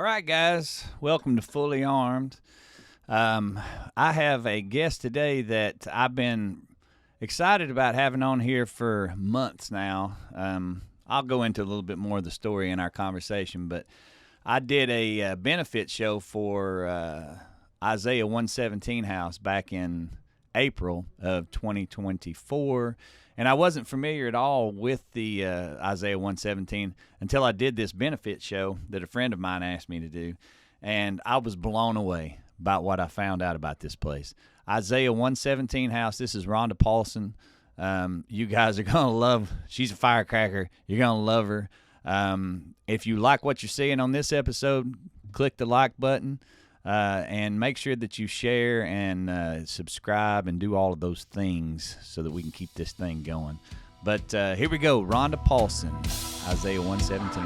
All right, guys, welcome to Fully Armed. I have a guest today that I've been excited about having on here for months now. I'll go into a little bit more of the story in our conversation, but I did a benefit show for Isaiah 117 House back in April of 2024. And I wasn't familiar at all with the Isaiah 117 until I did this benefit show that a friend of mine asked me to do. And I was blown away about what I found out about this place. Isaiah 117 House, this is Ronda Paulson. You guys are going to love, she's a firecracker. You're going to love her. If you like what you're seeing on this episode, click the like button. And make sure that you share and subscribe and do all of those things so that we can keep this thing going. But here we go. Ronda Paulson, Isaiah 117.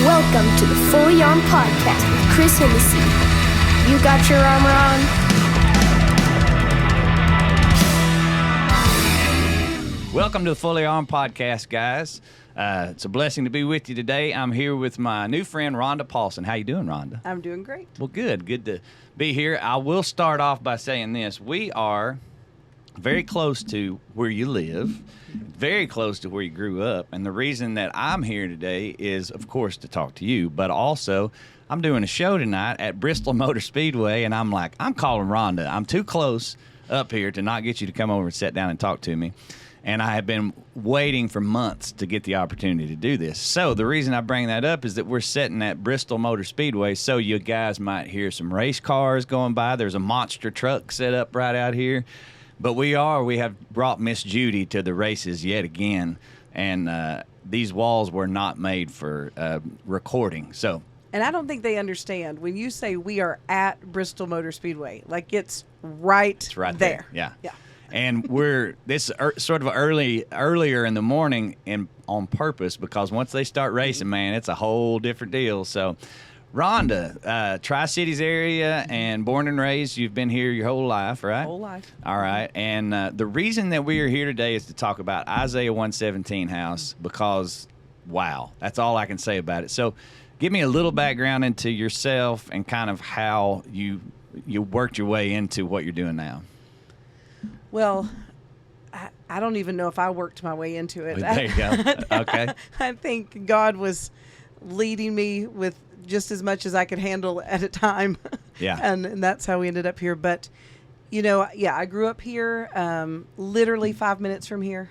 Welcome to the Fully Armed Podcast with Chris Hennessee. You got your armor on? Welcome to the Fully Armed Podcast, guys. It's a blessing to be with you today. I'm here with my new friend, Ronda Paulson. How you doing, Ronda? I'm doing great. Well, good. Good to be here. I will start off by saying this. We are very close to where you live, very close to where you grew up. And the reason that I'm here today is, of course, to talk to you, but also I'm doing a show tonight at Bristol Motor Speedway, and I'm calling Ronda. I'm too close up here to not get you to come over and sit down and talk to me. And I have been waiting for months to get the opportunity to do this. So the reason I bring that up is that we're sitting at Bristol Motor Speedway, so you guys might hear some race cars going by. There's a monster truck set up right out here. But we have brought Miss Judy to the races yet again. And these walls were not made for recording. And I don't think they understand when you say we are at Bristol Motor Speedway, like it's right there. Yeah. And this is sort of earlier in the morning and on purpose, because once they start racing, man, it's a whole different deal. So, Ronda, Tri-Cities area and born and raised, you've been here your whole life, right? Whole life. All right. And the reason that we are here today is to talk about Isaiah 117 House because, wow, that's all I can say about it. So, give me a little background into yourself and kind of how you worked your way into what you're doing now. Well, I don't even know if I worked my way into it. There you go. Okay. I think God was leading me with just as much as I could handle at a time. Yeah. And that's how we ended up here. But, I grew up here, literally 5 minutes from here.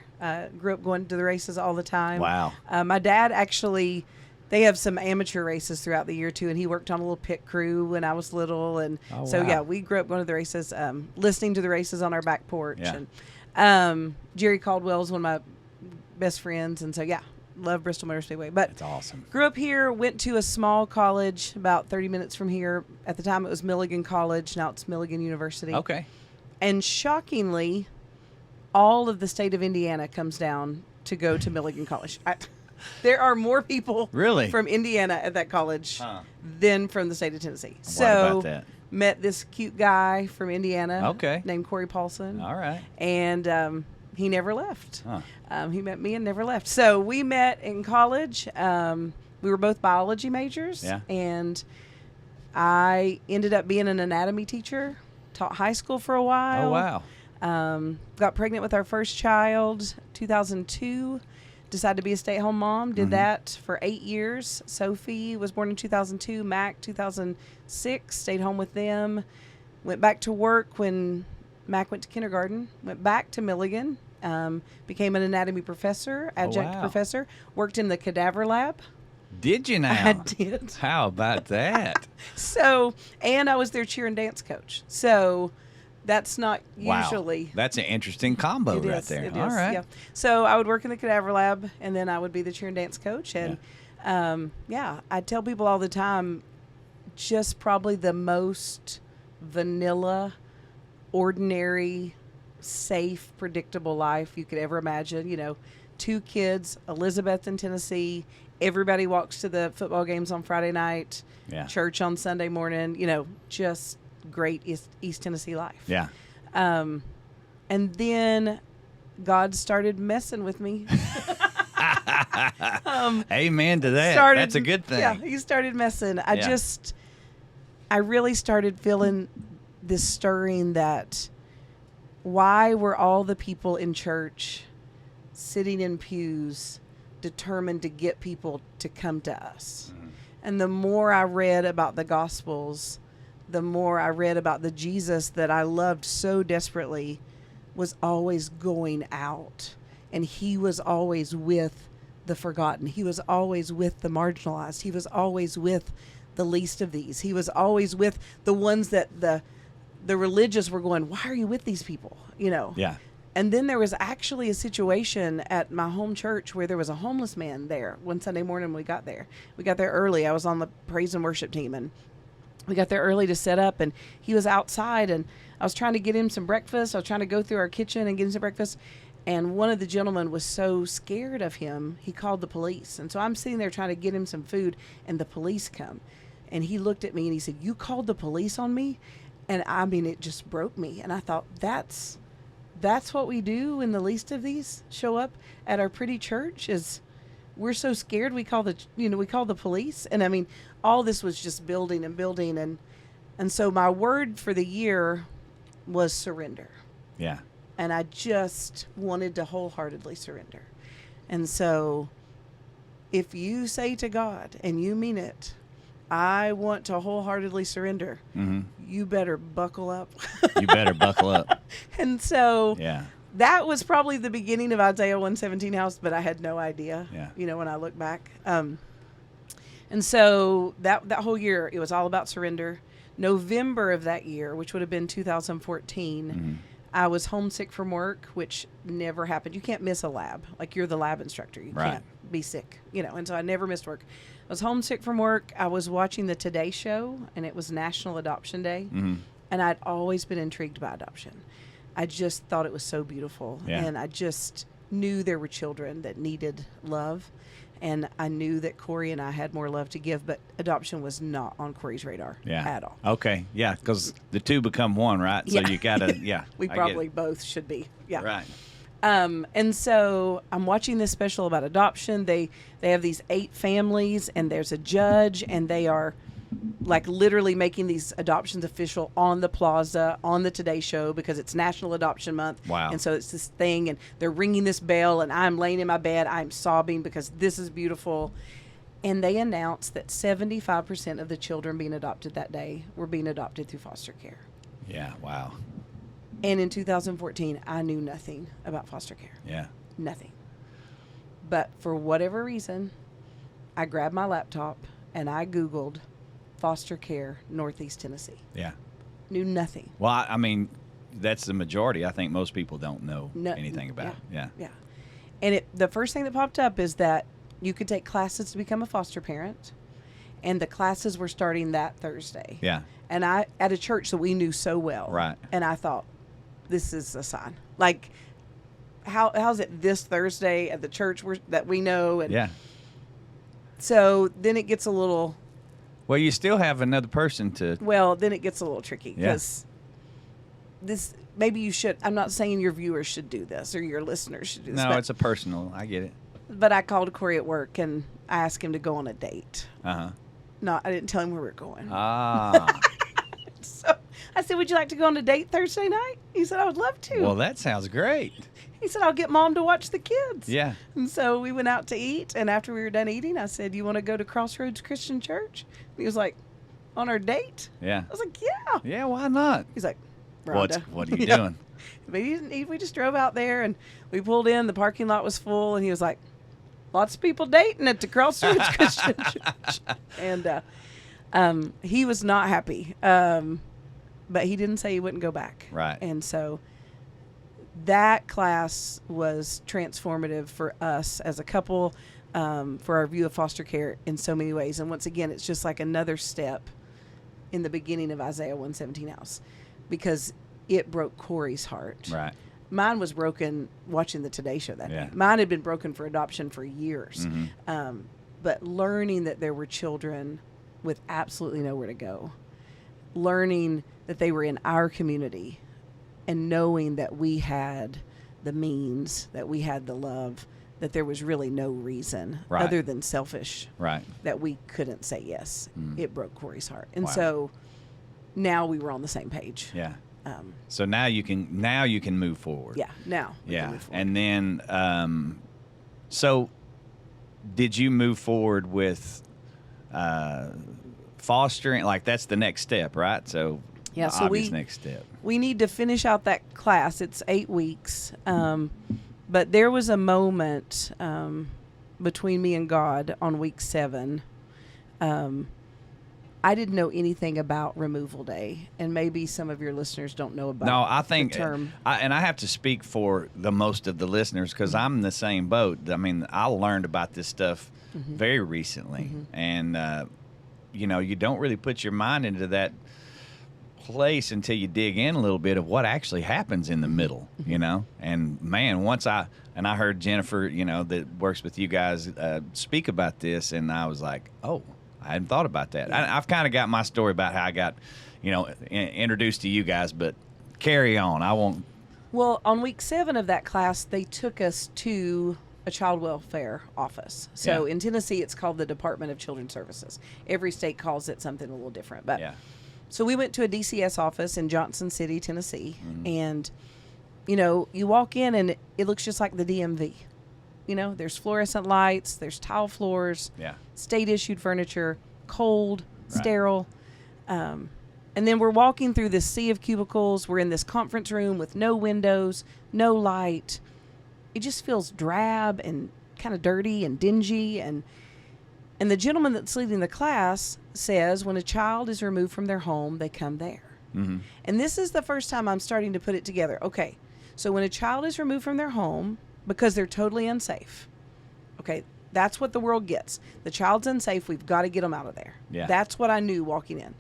Grew up going to the races all the time. Wow. My dad actually... They have some amateur races throughout the year, too, and he worked on a little pit crew when I was little. And we grew up going to the races, listening to the races on our back porch. Yeah. And Jerry Caldwell is one of my best friends. And so, love Bristol Motor Speedway. But that's awesome. Grew up here, went to a small college about 30 minutes from here. At the time, it was Milligan College. Now it's Milligan University. Okay. And shockingly, all of the state of Indiana comes down to go to Milligan College. There are more people from Indiana at that college than from the state of Tennessee. What about that? Met this cute guy from Indiana named Corey Paulson. All right. And he never left. He met me and never left. So we met in college. We were both biology majors. Yeah. And I ended up being an anatomy teacher, taught high school for a while. Oh, wow. Got pregnant with our first child, 2002. Decided to be a stay-at-home mom. Did that for 8 years. Sophie was born in 2002. Mac, 2006. Stayed home with them. Went back to work when Mac went to kindergarten. Went back to Milligan. Became an anatomy professor, adjunct professor. Worked in the cadaver lab. Did you now? I did. How about that? And I was their cheer and dance coach. So... That's not usually. Wow. That's an interesting combo right there. It is. All right. Yeah. So I would work in the cadaver lab, and then I would be the cheer and dance coach. And I tell people all the time, just probably the most vanilla, ordinary, safe, predictable life you could ever imagine. 2 kids, Elizabeth in Tennessee. Everybody walks to the football games on Friday night. Yeah. Church on Sunday morning. Just great East Tennessee life. Yeah. And then God started messing with me. Amen to that. That's a good thing. Yeah, he started messing. I really started feeling this stirring that why were all the people in church sitting in pews determined to get people to come to us? Mm-hmm. And the more I read about the Gospels, the more I read about the Jesus that I loved so desperately was always going out. And he was always with the forgotten. He was always with the marginalized. He was always with the least of these. He was always with the ones that the religious were going, why are you with these people? You know? Yeah. And then there was actually a situation at my home church where there was a homeless man there one Sunday morning when we got there. We got there early. I was on the praise and worship team, and we got there early to set up, and he was outside, and I was trying to get him some breakfast. I was trying to go through our kitchen and get him some breakfast. And one of the gentlemen was so scared of him, he called the police. And so I'm sitting there trying to get him some food, and the police come. And he looked at me and he said, "You called the police on me?" And I mean, it just broke me. And I thought, that's what we do when the least of these show up at our pretty church, is we're so scared we call the police. And I mean, all this was just building and building. And so my word for the year was surrender. Yeah. And I just wanted to wholeheartedly surrender. And so if you say to God, and you mean it, I want to wholeheartedly surrender, mm-hmm. you better buckle up. You better buckle up. And so yeah. that was probably the beginning of Isaiah 117 house, but I had no idea, yeah. When I look back. And so that whole year, it was all about surrender. November of that year, which would have been 2014, mm-hmm. I was homesick from work, which never happened. You can't miss a lab. Like, you're the lab instructor. You right. can't be sick, and so I never missed work. I was homesick from work. I was watching the Today Show, and it was National Adoption Day. Mm-hmm. And I'd always been intrigued by adoption. I just thought it was so beautiful. Yeah. And I just knew there were children that needed love. And I knew that Corey and I had more love to give, but adoption was not on Corey's radar at all. Okay, yeah, because the two become one, right? So you got to, we probably both should be. Yeah. Right. And so I'm watching this special about adoption. They have these 8 families, and there's a judge, and they are like literally making these adoptions official on the plaza, on the Today Show, because it's National Adoption Month. Wow. And so it's this thing, and they're ringing this bell, and I'm laying in my bed. I'm sobbing because this is beautiful. And they announced that 75% of the children being adopted that day were being adopted through foster care. Yeah, wow. And in 2014, I knew nothing about foster care. Yeah. Nothing. But for whatever reason, I grabbed my laptop and I Googled foster care, Northeast Tennessee. Yeah. Knew nothing. Well, I mean, that's the majority. I think most people don't know anything about it. Yeah. Yeah. And the first thing that popped up is that you could take classes to become a foster parent. And the classes were starting that Thursday. Yeah. And I, at a church that we knew so well. Right. And I thought, this is a sign. Like, how's it this Thursday at the church that we know? And yeah. So then it gets a little... Well, you still have another person to... Well, then it gets a little tricky because this... Maybe you should... I'm not saying your viewers should do this or your listeners should do this. No, it's a personal... I get it. But I called Corey at work and I asked him to go on a date. Uh-huh. No, I didn't tell him where we were going. Ah. So I said, would you like to go on a date Thursday night? He said, I would love to. Well, that sounds great. He said, I'll get Mom to watch the kids. Yeah. And so we went out to eat. And after we were done eating, I said, you want to go to Crossroads Christian Church? And he was like, on our date? Yeah. I was like, yeah. Yeah, why not? He's like, Rhonda. What are you doing? But we just drove out there and we pulled in. The parking lot was full. And he was like, lots of people dating at the Crossroads Christian Church. And he was not happy. But he didn't say he wouldn't go back. Right. And so that class was transformative for us as a couple, for our view of foster care in so many ways. And once again, it's just like another step in the beginning of Isaiah 117 house, because it broke Corey's heart. Right. Mine was broken watching the Today Show that Yeah. day. Mine had been broken for adoption for years. Mm-hmm. But learning that there were children with absolutely nowhere to go, learning that they were in our community, and knowing that we had the means, that we had the love, that there was really no reason Right. other than selfish Right. that we couldn't say yes. It broke Corey's heart. And Wow. so now we were on the same page. Yeah. Um, So now you can move forward. yeah, now we can Yeah. move forward. And then so did you move forward with fostering? Like that's the next step, right? So Yeah, the so obvious next step. we need to finish out that class. It's 8 weeks. But there was a moment between me and God on week 7. I didn't know anything about removal day, and maybe some of your listeners don't know about No, I think, the term. and I have to speak for the most of the listeners because I'm in the same boat. I mean, I learned about this stuff very recently, and you don't really put your mind into that place until you dig in a little bit of what actually happens in the middle, And man, I heard Jennifer, that works with you guys, speak about this, and I was like, oh. I hadn't thought about that. I've kind of got my story about how I got, introduced to you guys, but carry on. I won't. Well, on week 7 of that class, they took us to a child welfare office. So Yeah. in Tennessee, it's called the Department of Children's Services. Every state calls it something a little different. But Yeah. So we went to a DCS office in Johnson City, Tennessee, and you walk in and it looks just like the DMV. There's fluorescent lights, there's tile floors, Yeah. state-issued furniture, cold, Right. sterile. And then we're walking through this sea of cubicles. We're in this conference room with no windows, no light. It just feels drab and kind of dirty and dingy. And the gentleman that's leading the class says when a child is removed from their home, they come there. Mm-hmm. And this is the first time I'm starting to put it together. Okay, so when a child is removed from their home because they're totally unsafe, okay, that's what the world gets. The child's unsafe. We've got to get them out of there. Yeah. That's what I knew walking in.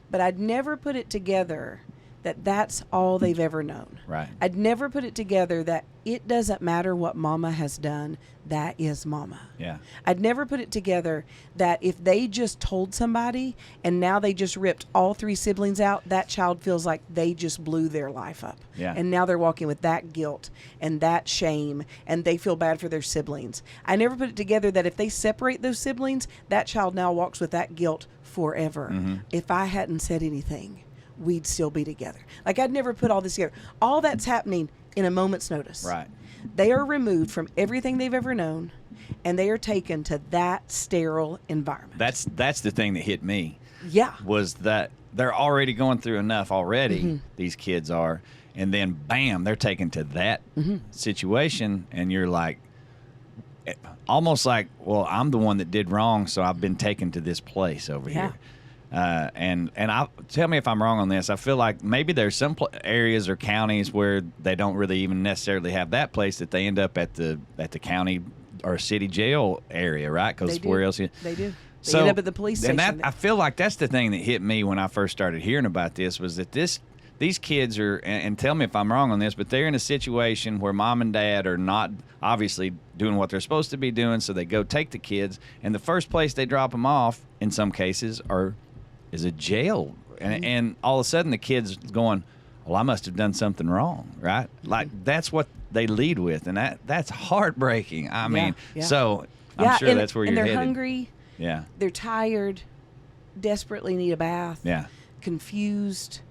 But I'd never put it together that that's all they've ever known. Right. I'd never put it together that it doesn't matter what mama has done. That is mama. Yeah. I'd never put it together that if they just told somebody and now they just ripped all 3 siblings out, that child feels like they just blew their life up. Yeah. And now they're walking with that guilt and that shame and they feel bad for their siblings. I never put it together that if they separate those siblings, that child now walks with that guilt forever. If I hadn't said anything, we'd still be together. Like I'd never put all this together. All that's happening in a moment's notice. Right. They are removed from everything they've ever known, and they are taken to that sterile environment. That's the thing that hit me. Yeah. Was that they're already going through enough already, these kids are, and then bam, they're taken to that situation, and you're like, almost like, well, I'm the one that did wrong, so I've been taken to this place over Yeah. here. And I tell me if I'm wrong on this. I feel like maybe there's some areas or counties where they don't really even necessarily have that place, that they end up at the county or city jail area, right? Because They do. where else? They do. They So end up at the police and station. that, I feel like that's the thing that hit me when I first started hearing about this, was that these kids are, and tell me if I'm wrong on this, but they're in a situation where mom and dad are not obviously doing what they're supposed to be doing, so they go take the kids, and the first place they drop them off, in some cases, is a jail. And all of a sudden the kid's going, well, I must have done something wrong, right? Like that's what they lead with, and that's heartbreaking. I mean, yeah. So I'm sure and, that's where and you're they're headed. hungry. Yeah. They're tired, desperately need a bath. Yeah. Confused,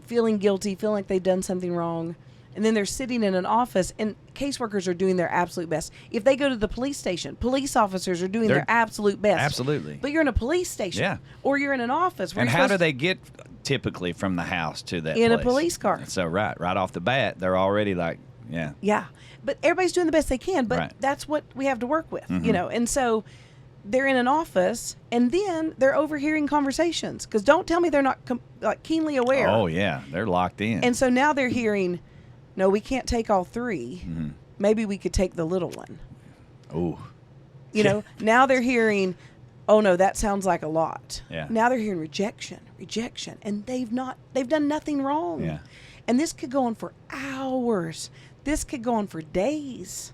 feeling guilty, feeling like they've done something wrong. And then they're sitting in an office, and caseworkers are doing their absolute best. If they go to the police station, police officers are doing their absolute best. Absolutely. But you're in a police station. Yeah. Or you're in an office. Where And you're how do supposed they get typically from the house to that In a place? police car. So right off the bat, they're already like, yeah. Yeah. But everybody's doing the best they can, but Right. that's what we have to work with, And so they're in an office, and then they're overhearing conversations. Because don't tell me they're not keenly aware. Oh yeah, they're locked in. And so now they're hearing, no, we can't take all 3. Maybe we could take the little one. Ooh. Now they're hearing, oh no, that sounds like a lot. Yeah. Now they're hearing rejection, and they've done nothing wrong. Yeah. And this could go on for hours. This could go on for days.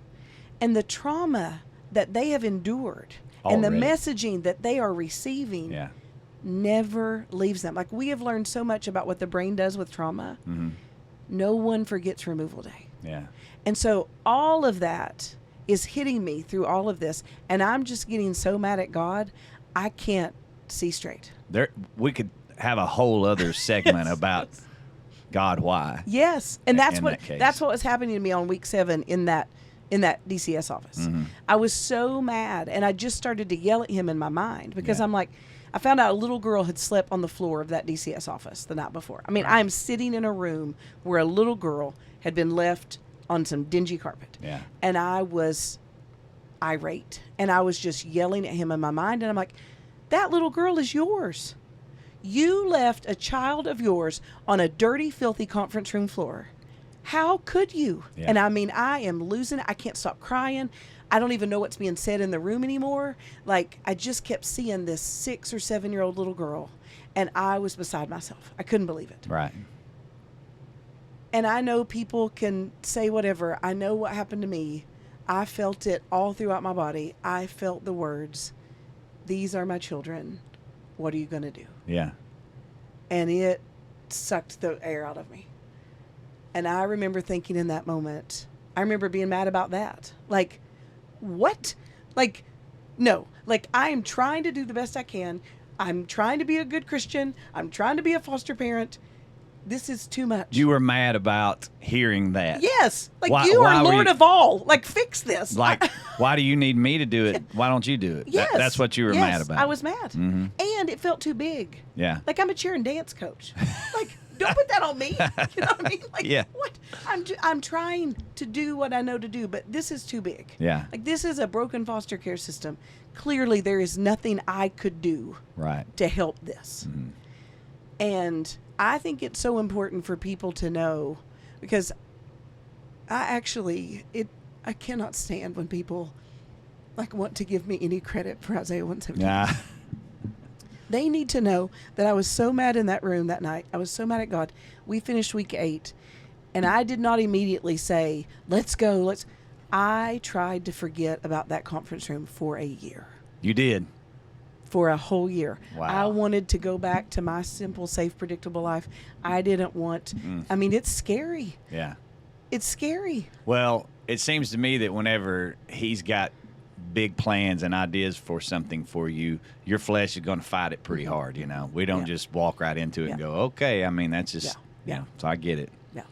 And the trauma that they have endured and the Already. messaging that they are receiving Yeah. never leaves them. Like, we have learned so much about what the brain does with trauma. No one forgets removal day. Yeah. And so all of that is hitting me through all of this. And I'm just getting so mad at God, I can't see straight. We could have a whole other segment Yes. about God, why. Yes. And In that case. that's what was happening to me on week 7 in that DCS office. Mm-hmm. I was so mad, and I just started to yell at him in my mind because Yeah. I'm like, I found out a little girl had slept on the floor of that DCS office the night before. I mean, Right. I'm sitting in a room where a little girl had been left on some dingy carpet. Yeah. And I was irate, and I was just yelling at him in my mind, and I'm like, that little girl is yours. You left a child of yours on a dirty, filthy conference room floor. How could you? Yeah. And I mean, I am losing it. I can't stop crying. I don't even know what's being said in the room anymore. Like, I just kept seeing this 6 or 7-year-old little girl, and I was beside myself. I couldn't believe it. Right. And I know people can say whatever. I know what happened to me. I felt it all throughout my body. I felt the words, these are my children. What are you going to do? Yeah. And it sucked the air out of me. And I remember thinking in that moment, I remember being mad about that. Like, what? Like, no. Like, I am trying to do the best I can. I'm trying to be a good Christian. I'm trying to be a foster parent. This is too much. You were mad about hearing that. Yes. Like, Why- you why are were Lord you- of all. Like, fix this. Like, why do you need me to do it? Why don't you do it? Yes. That's what you were Yes, mad about. I was mad. Mhm. And it felt too big. Yeah. Like, I'm a cheer and dance coach. Like, don't put that on me. You know what I mean? Like, Yeah. what? I'm trying to do what I know to do, but this is too big. Yeah. Like, this is a broken foster care system. Clearly, there is nothing I could do Right. to help this. Mm-hmm. And I think it's so important for people to know, because I cannot stand when people like want to give me any credit for Isaiah 117. Yeah. They need to know that I was so mad in that room that night. I was so mad at God. We finished week 8, and I did not immediately say, let's go. I tried to forget about that conference room for a year. You did. For a whole year. Wow. I wanted to go back to my simple, safe, predictable life. I didn't want, I mean, it's scary. Yeah. It's scary. Well, it seems to me that whenever he's got big plans and ideas for something for you, your flesh is going to fight it pretty hard, you know. We don't Yeah. just walk right into it and Yeah. go, okay. I mean, that's just, Yeah. you know, so I get it. Yeah.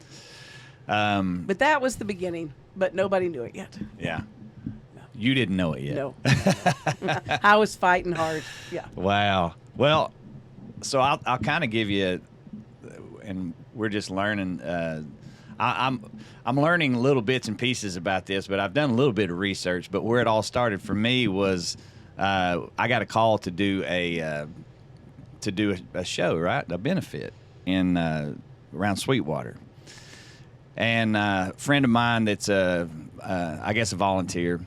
But that was the beginning, but nobody knew it yet. Yeah. You didn't know it yet. No. I was fighting hard. Yeah. Wow. Well, so I'll kind of give you, and we're just learning. I'm learning little bits and pieces about this, but I've done a little bit of research. But where it all started for me was I got a call to do a show, right, a benefit in around Sweetwater, and a friend of mine that's I guess a volunteer.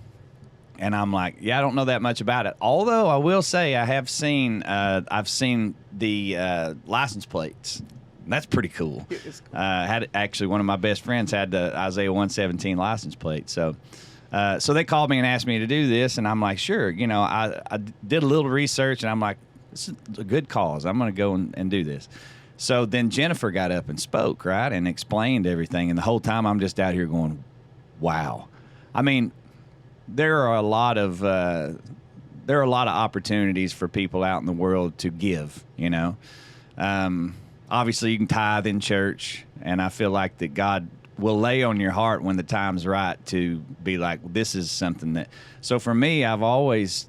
And I'm like, yeah, I don't know that much about it. Although I will say I have seen, I've seen the license plates. That's pretty cool. It is cool. Had actually one of my best friends had the Isaiah 117 license plate. So they called me and asked me to do this, and I'm like, sure. You know, I did a little research, and I'm like, this is a good cause. I'm going to go and do this. So then Jennifer got up and spoke, right, and explained everything. And the whole time I'm just out here going, wow. I mean, there are a lot of opportunities for people out in the world to give, you know. Obviously, you can tithe in church, and I feel like that God will lay on your heart when the time's right to be like, this is something that. So for me, I've always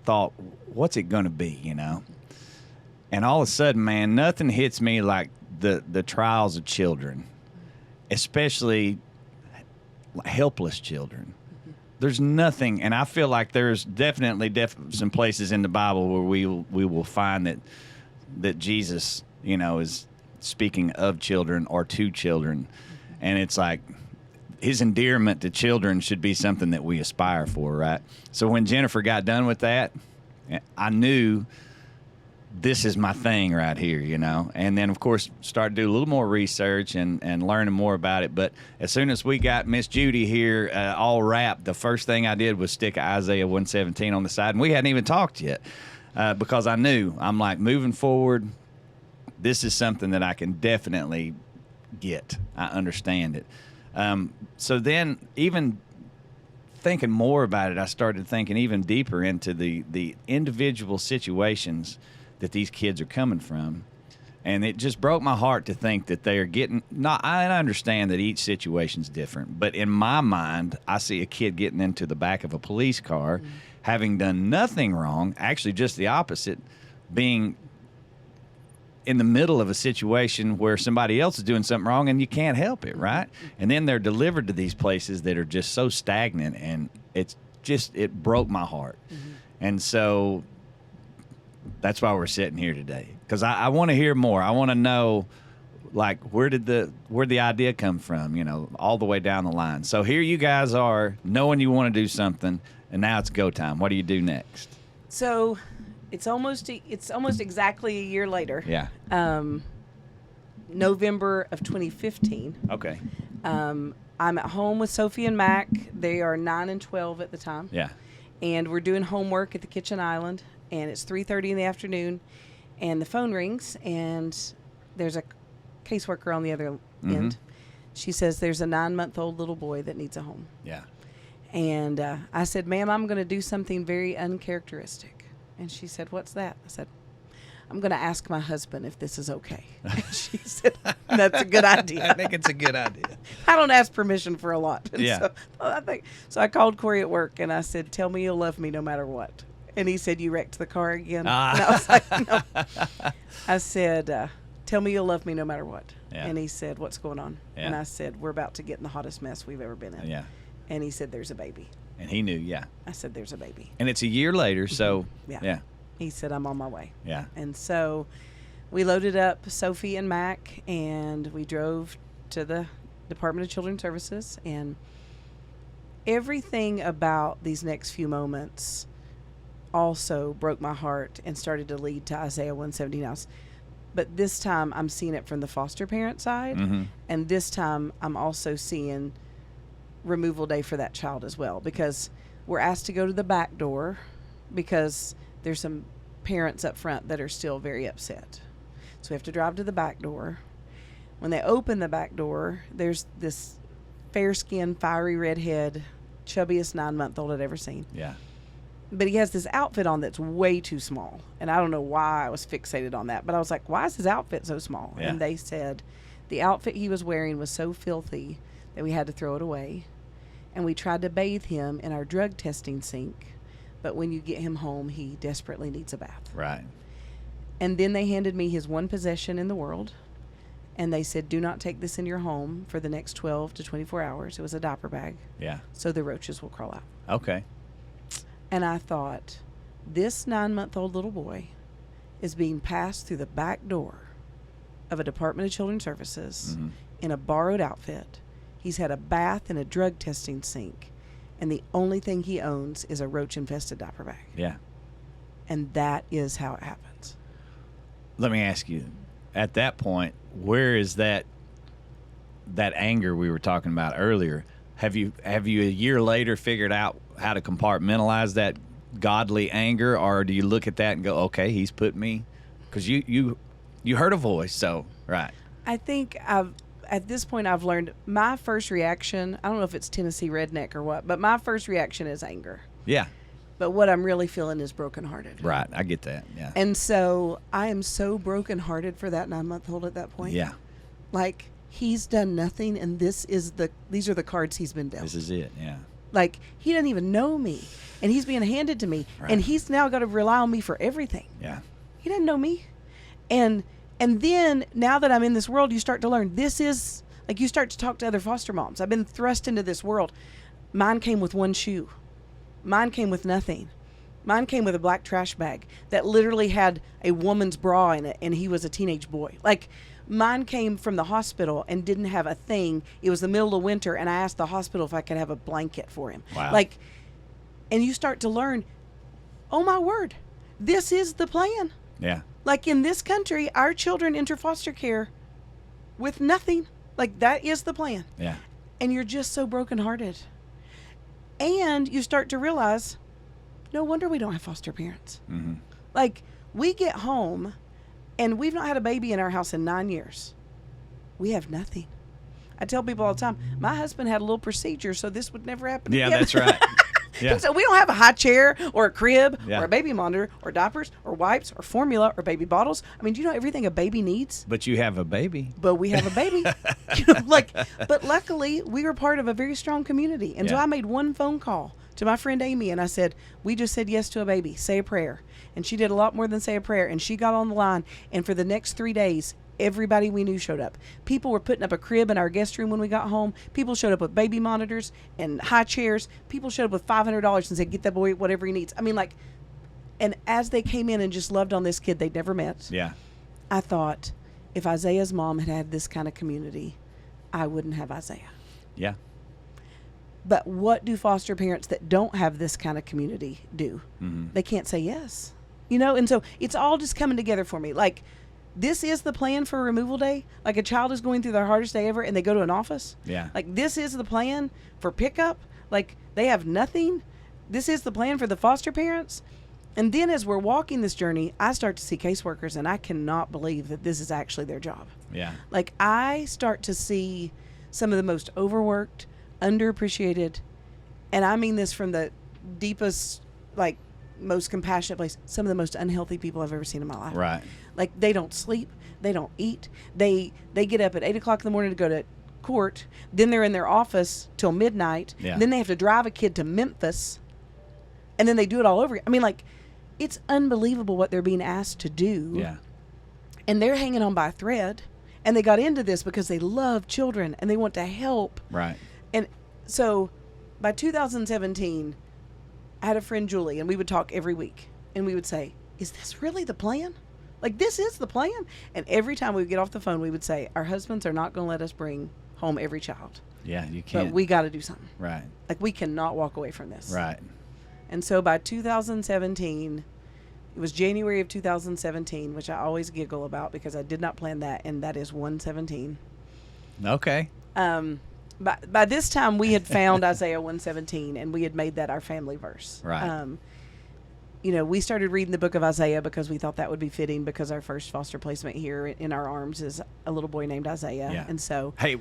thought, what's it going to be, you know? And all of a sudden, man, nothing hits me like the trials of children, especially helpless children. There's nothing, and I feel like there's definitely some places in the Bible where we will find that Jesus, you know, is speaking of children or to children, and it's like his endearment to children should be something that we aspire for, right? So when Jennifer got done with that, I knew this is my thing right here, you know. And then, of course, started to do a little more research and learning more about it. But as soon as we got Miss Judy here all wrapped, the first thing I did was stick Isaiah 117 on the side. And we hadn't even talked yet because I knew, I'm like, moving forward, this is something that I can definitely get. I understand it. So then, even thinking more about it, I started thinking even deeper into the individual situations that these kids are coming from. And it just broke my heart to think that they are getting I understand that each situation's different, but in my mind, I see a kid getting into the back of a police car, having done nothing wrong, actually just the opposite, being in the middle of a situation where somebody else is doing something wrong and you can't help it, right? And then they're delivered to these places that are just so stagnant, and it broke my heart. And so that's why we're sitting here today, because I want to hear more. I want to know, like, where'd the idea come from, all the way down the line. So here you guys are, knowing you want to do something, and now it's go time. What do you do next? So it's almost exactly a year later. Yeah. November of 2015. Okay. I'm at home with Sophie and Mac. They are 9 and 12 at the time. Yeah. And we're doing homework at the kitchen island, and it's 3:30 in the afternoon, and the phone rings, and there's a caseworker on the other end. She says there's a 9-month-old little boy that needs a home. Yeah. And I said, ma'am, I'm going to do something very uncharacteristic. And she said, what's that? I said, I'm going to ask my husband if this is okay. She said, that's a good idea. I think it's a good idea. I don't ask permission for a lot. And Yeah. So I called Corey at work, and I said, tell me you'll love me no matter what. And he said, you wrecked the car again? And I was like, no. I said, tell me you'll love me no matter what. Yeah. And he said, what's going on? Yeah. And I said, we're about to get in the hottest mess we've ever been in. Yeah. And he said, there's a baby. And he knew, yeah. I said, there's a baby. And it's a year later, so, yeah. He said, I'm on my way. Yeah. And so we loaded up Sophie and Mac, and we drove to the Department of Children's Services. And everything about these next few moments also broke my heart and started to lead to Isaiah 179. But this time I'm seeing it from the foster parent side. And this time I'm also seeing removal day for that child as well, because we're asked to go to the back door because there's some parents up front that are still very upset. So we have to drive to the back door. When they open the back door, there's this fair-skinned, fiery redhead, chubbiest 9-month-old I'd ever seen. Yeah. But he has this outfit on that's way too small. And I don't know why I was fixated on that. But I was like, why is his outfit so small? Yeah. And they said the outfit he was wearing was so filthy that we had to throw it away. And we tried to bathe him in our drug testing sink. But when you get him home, he desperately needs a bath. Right. And then they handed me his one possession in the world. And they said, do not take this in your home for the next 12 to 24 hours. It was a diaper bag. Yeah. So the roaches will crawl out. Okay. And I thought, this 9-month-old little boy is being passed through the back door of a Department of Children's Services in a borrowed outfit. He's had a bath and a drug testing sink. And the only thing he owns is a roach-infested diaper bag. Yeah. And that is how it happens. Let me ask you, at that point, where is that anger we were talking about earlier? Have you a year later figured out how to compartmentalize that godly anger, or do you look at that and go, okay, he's put me, because you heard a voice, so right. I think at this point I've learned my first reaction, I don't know if it's Tennessee redneck or what, but my first reaction is anger. Yeah. But what I'm really feeling is brokenhearted. Right, I get that, yeah. And so I am so brokenhearted for that 9-month-old at that point. Yeah. Like, he's done nothing, and these are the cards he's been dealt. This is it, yeah. Like, he doesn't even know me, and he's being handed to me, Right. and he's now got to rely on me for everything. Yeah. He doesn't know me. And then, now that I'm in this world, you start to learn, this is, like, you start to talk to other foster moms. I've been thrust into this world. Mine came with one shoe. Mine came with nothing. Mine came with a black trash bag that literally had a woman's bra in it, and he was a teenage boy. Like, mine came from the hospital and didn't have a thing. It was the middle of winter, and I asked the hospital if I could have a blanket for him. Wow. Like, and you start to learn, oh my word, this is the plan. Yeah. Like, in this country, our children enter foster care with nothing. Like, that is the plan. Yeah. And you're just so brokenhearted. And you start to realize, no wonder we don't have foster parents. Mm-hmm. Like, we get home, and we've not had a baby in our house in 9 years. We have nothing. I tell people all the time, my husband had a little procedure, so this would never happen Yeah, again. that's right. Yeah. So we don't have a high chair or a crib Yeah. or a baby monitor or diapers or wipes or formula or baby bottles. I mean, do you know everything a baby needs? But you have a baby. But we have a baby. But luckily, we were part of a very strong community. And so Yeah. I made one phone call to my friend Amy, and I said, we just said yes to a baby. Say a prayer. And she did a lot more than say a prayer. And she got on the line. And for the next 3 days, everybody we knew showed up. People were putting up a crib in our guest room when we got home. People showed up with baby monitors and high chairs. People showed up with $500 and said, get that boy whatever he needs. I mean, and as they came in and just loved on this kid they'd never met, Yeah. I thought, if Isaiah's mom had had this kind of community, I wouldn't have Isaiah. Yeah. But what do foster parents that don't have this kind of community do? Mm-hmm. They can't say yes. And so it's all just coming together for me. This is the plan for removal day. Like, a child is going through their hardest day ever and they go to an office. Yeah. This is the plan for pickup. They have nothing. This is the plan for the foster parents. And then as we're walking this journey, I start to see caseworkers, and I cannot believe that this is actually their job. Yeah. I start to see some of the most overworked, underappreciated, and I mean this from the deepest, most compassionate place, some of the most unhealthy people I've ever seen in my life. Right. They don't sleep. They don't eat. They get up at 8 o'clock in the morning to go to court. Then they're in their office till midnight. Yeah. Then they have to drive a kid to Memphis. And then they do it all over again. I mean, it's unbelievable what they're being asked to do. Yeah. And they're hanging on by a thread. And they got into this because they love children and they want to help. Right. And so by 2017, I had a friend, Julie, and we would talk every week. And we would say, is this really the plan? This is the plan? And every time we would get off the phone, we would say, our husbands are not going to let us bring home every child. Yeah, you can't. But we got to do something. Right. We cannot walk away from this. Right. And so by 2017, it was January of 2017, which I always giggle about because I did not plan that, and that is 117. Okay. By this time, we had found Isaiah 117, and we had made that our family verse. Right. We started reading the book of Isaiah because we thought that would be fitting because our first foster placement here in our arms is a little boy named Isaiah. Yeah. And so... Hey,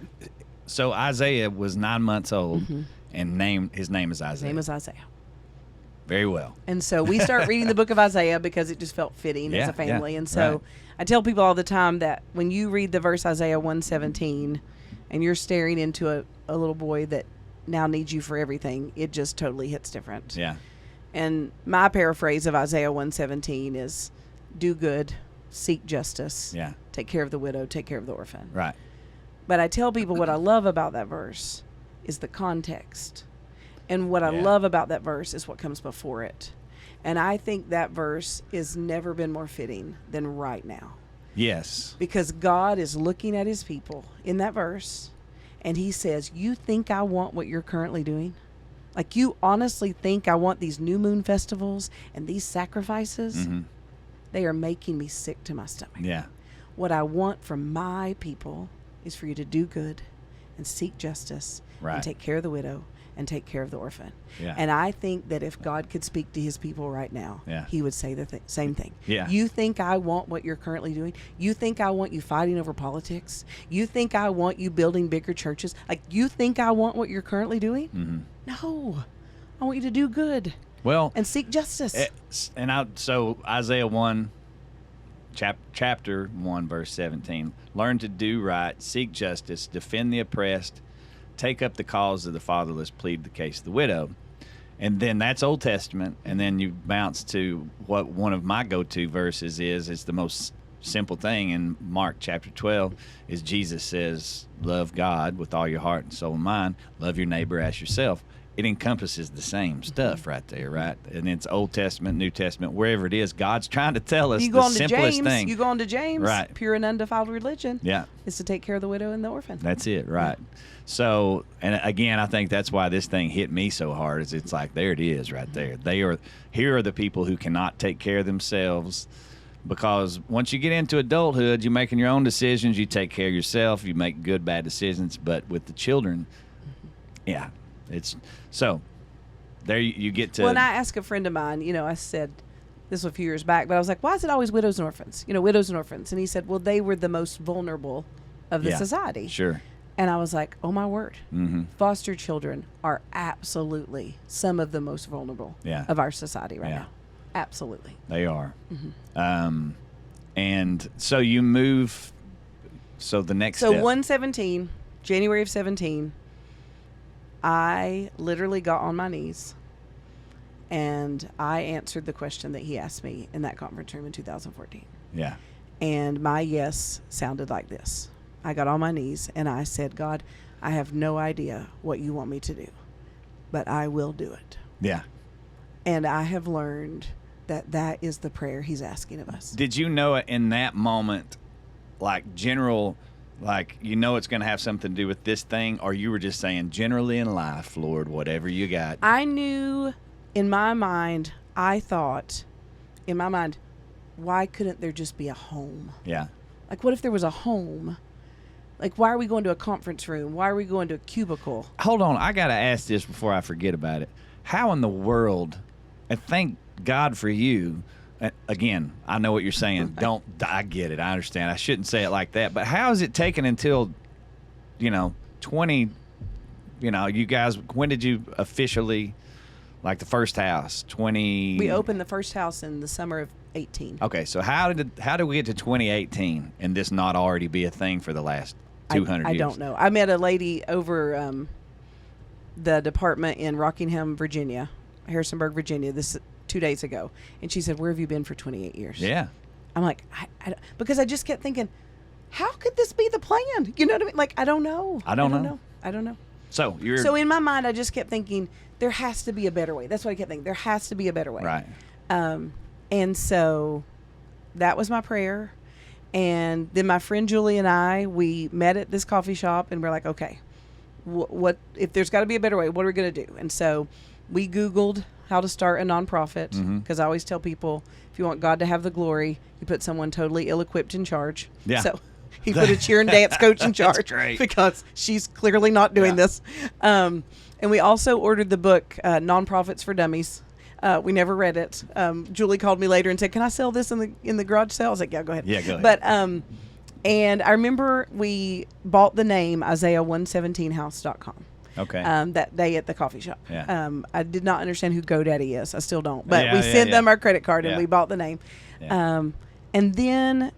so Isaiah was 9 months old, Mm-hmm. and his name is Isaiah. His name is Isaiah. Very well. And so we start reading the book of Isaiah because it just felt fitting as a family. Yeah, And so right. I tell people all the time that when you read the verse Isaiah 117 and you're staring into a little boy that now needs you for everything, it just totally hits different. Yeah. And my paraphrase of Isaiah 117 is do good, seek justice, Yeah. take care of the widow, take care of the orphan. Right. But I tell people what I love about that verse is the context. And what I Yeah. love about that verse is what comes before it. And I think that verse has never been more fitting than right now. Yes. Because God is looking at his people in that verse, and he says, you think I want what you're currently doing? You honestly think I want these new moon festivals and these sacrifices? Mm-hmm. They are making me sick to my stomach. Yeah. What I want from my people is for you to do good and seek justice Right. and take care of the widow and take care of the orphan. Yeah. And I think that if God could speak to his people right now, Yeah. he would say the same thing. Yeah. You think I want what you're currently doing? You think I want you fighting over politics? You think I want you building bigger churches? You think I want what you're currently doing? Mm-hmm. No. I want you to do good Well, and seek justice. so Isaiah 1, chapter 1, verse 17. Learn to do right, seek justice, defend the oppressed, take up the cause of the fatherless, plead the case of the widow. And then that's Old Testament. And then you bounce to what one of my go-to verses is. It's the most simple thing in Mark chapter 12 is Jesus says, love God with all your heart and soul and mind. Love your neighbor as yourself. It encompasses the same stuff right there, right? And it's Old Testament, New Testament, wherever it is. God's trying to tell us you go the on to simplest James, thing. You go on to James, Right. Pure and undefiled religion Yeah. is to take care of the widow and the orphan. That's it, right. So, and again, I think that's why this thing hit me so hard is it's like, there it is right there. Here are the people who cannot take care of themselves, because once you get into adulthood, you're making your own decisions. You take care of yourself. You make good, bad decisions. But with the children, yeah, it's so there you get to. Well, and I asked a friend of mine, I said, this was a few years back, but I was like, why is it always widows and orphans? Widows and orphans. And he said, well, they were the most vulnerable of the Yeah, society. Sure. And I was like, oh, my word. Mm-hmm. Foster children are absolutely some of the most vulnerable of our society right now. Absolutely. They are. Mm-hmm. And so you move, so the next step. 117, January of 17, I literally got on my knees and I answered the question that he asked me in that conference room in 2014. Yeah. And my yes sounded like this. I got on my knees and I said, God, I have no idea what you want me to do, but I will do it. Yeah. And I have learned that is the prayer he's asking of us. Did you know it in that moment, like general, like you know it's going to have something to do with this thing, or you were just saying generally in life, Lord, whatever you got? I knew in my mind, I thought in my mind, why couldn't there just be a home? Yeah. Like what if there was a home? Like, why are we going to a conference room? Why are we going to a cubicle? Hold on. I got to ask this before I forget about it. How in the world, and thank God for you, again, I know what you're saying. I get it. I understand. I shouldn't say it like that. But how is it taken until, 20, you guys, when did you officially, like the first house, 20? We opened the first house in the summer of 18. Okay, so how did we get to 2018 and this not already be a thing for the last 200 years? I don't know. I met a lady over the department in Rockingham, Virginia, Harrisonburg, Virginia, this 2 days ago. And she said, where have you been for 28 years? Yeah. I'm like, because I just kept thinking, how could this be the plan? You know what I mean? Like, I don't know. I don't know. I don't know. So in my mind, I just kept thinking, there has to be a better way. That's what I kept thinking. There has to be a better way. Right. And so that was my prayer. And then my friend Julie and I, we met at this coffee shop and we're like, okay, what if there's got to be a better way, what are we going to do? And so we Googled how to start a nonprofit, because I always tell people, if you want God to have the glory, you put someone totally ill-equipped in charge. Yeah. So he put a cheer and dance coach in charge. That's great. Because she's clearly not doing this. And we also ordered the book, Nonprofits for Dummies. We never read it. Julie called me later and said, can I sell this in the garage sale? I was like, yeah, go ahead. Yeah, go ahead. But, and I remember we bought the name Isaiah117house.com. Okay. That day at the coffee shop. Yeah. I did not understand who GoDaddy is. I still don't. But we sent them our credit card and we bought the name. Yeah. And then,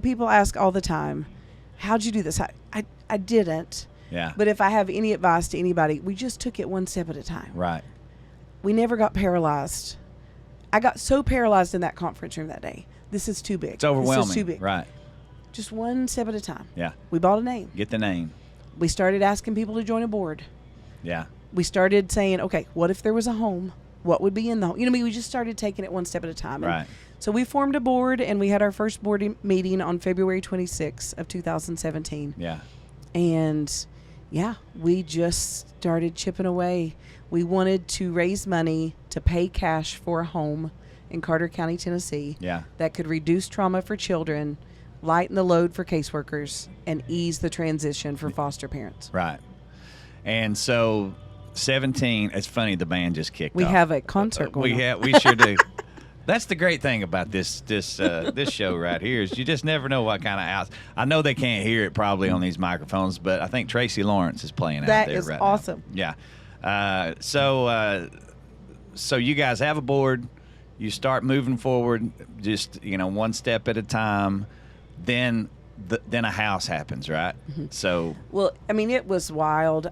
people ask all the time, how'd you do this? I didn't. Yeah. But if I have any advice to anybody, we just took it one step at a time. Right. We never got paralyzed. I got so paralyzed in that conference room that day. This is too big. It's overwhelming. This is too big. Right. Just one step at a time. Yeah. We bought a name. Get the name. We started asking people to join a board. Yeah. We started saying, okay, what if there was a home? What would be in the home? We just started taking it one step at a time. And Right. so we formed a board, and we had our first board meeting on February 26th of 2017. Yeah. And, we just started chipping away. We wanted to raise money to pay cash for a home in Carter County, Tennessee. Yeah. That could reduce trauma for children, lighten the load for caseworkers, and ease the transition for foster parents. Right. And so 17, it's funny, the band just kicked off. We have a concert going on. We sure do. That's the great thing about this show right here is you just never know what kind of house. I know they can't hear it probably on these microphones, but I think Tracy Lawrence is playing out there right now. That is awesome. Yeah. So you guys have a board. You start moving forward, just one step at a time. Then a house happens, right? Mm-hmm. So well, it was wild.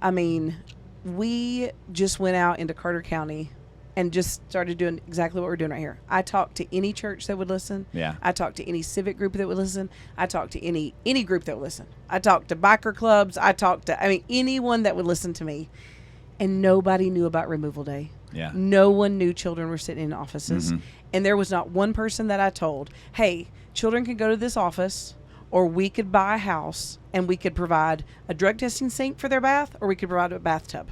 We just went out into Carter County and just started doing exactly what we're doing right here. I talked to any church that would listen. Yeah. I talked to any civic group that would listen. I talked to any group that would listen. I talked to biker clubs. I talked to anyone that would listen to me, and nobody knew about Removal Day. Yeah. No one knew children were sitting in offices. Mm-hmm. And there was not one person that I told, hey, children can go to this office, or we could buy a house and we could provide a drug testing sink for their bath, or we could provide a bathtub.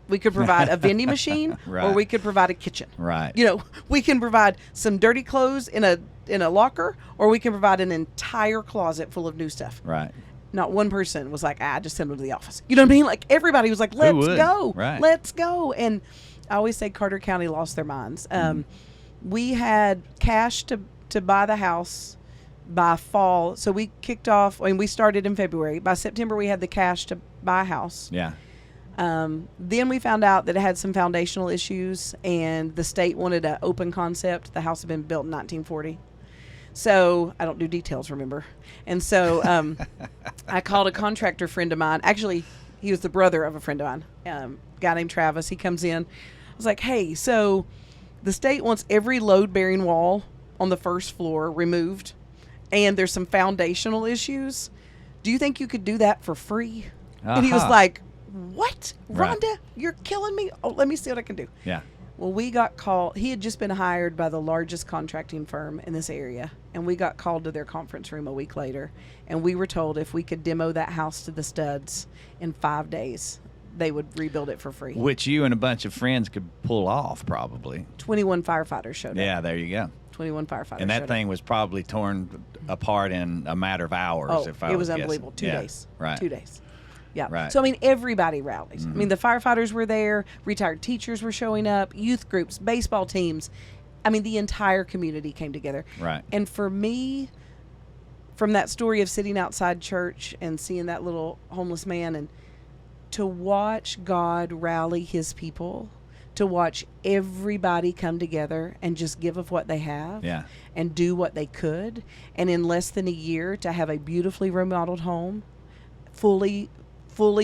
We could provide a vending machine, right. or we could provide a kitchen. Right. We can provide some dirty clothes in a locker, or we can provide an entire closet full of new stuff. Right. Not one person was like, just send them to the office. You know what I mean? Like, everybody was like, let's go. Right. Let's go. And I always say Carter County lost their minds. We had cash to buy the house by fall. So we kicked off, we started in February. By September, we had the cash buy a house. Yeah. Then we found out that it had some foundational issues, and the state wanted an open concept. The house had been built in 1940. So I don't do details, remember? And so I called a contractor friend of mine. Actually, he was the brother of a friend of mine, a guy named Travis. He comes in. I was like, hey, so the state wants every load-bearing wall on the first floor removed, and there's some foundational issues. Do you think you could do that for free? And he was like, what? Right. Rhonda, you're killing me. Oh, let me see what I can do. Yeah. Well, we got called. He had just been hired by the largest contracting firm in this area, and we got called to their conference room a week later, and we were told if we could demo that house to the studs in 5 days, they would rebuild it for free. Which you and a bunch of friends could pull off, probably. 21 firefighters showed up. Yeah, there you go. 21 firefighters. And that thing was probably torn apart in a matter of hours. Oh, if I it was guessing. unbelievable. 2 Yeah, days. Right. 2 days. Yeah. Right. So, I mean, everybody rallies. I mean, the firefighters were there. Retired teachers were showing up. Youth groups, baseball teams. I mean, the entire community came together. Right. And for me, from that story of sitting outside church and seeing that little homeless man, and to watch God rally his people, to watch everybody come together and just give of what they have, Yeah. and do what they could, and in less than a year to have a beautifully remodeled home, fully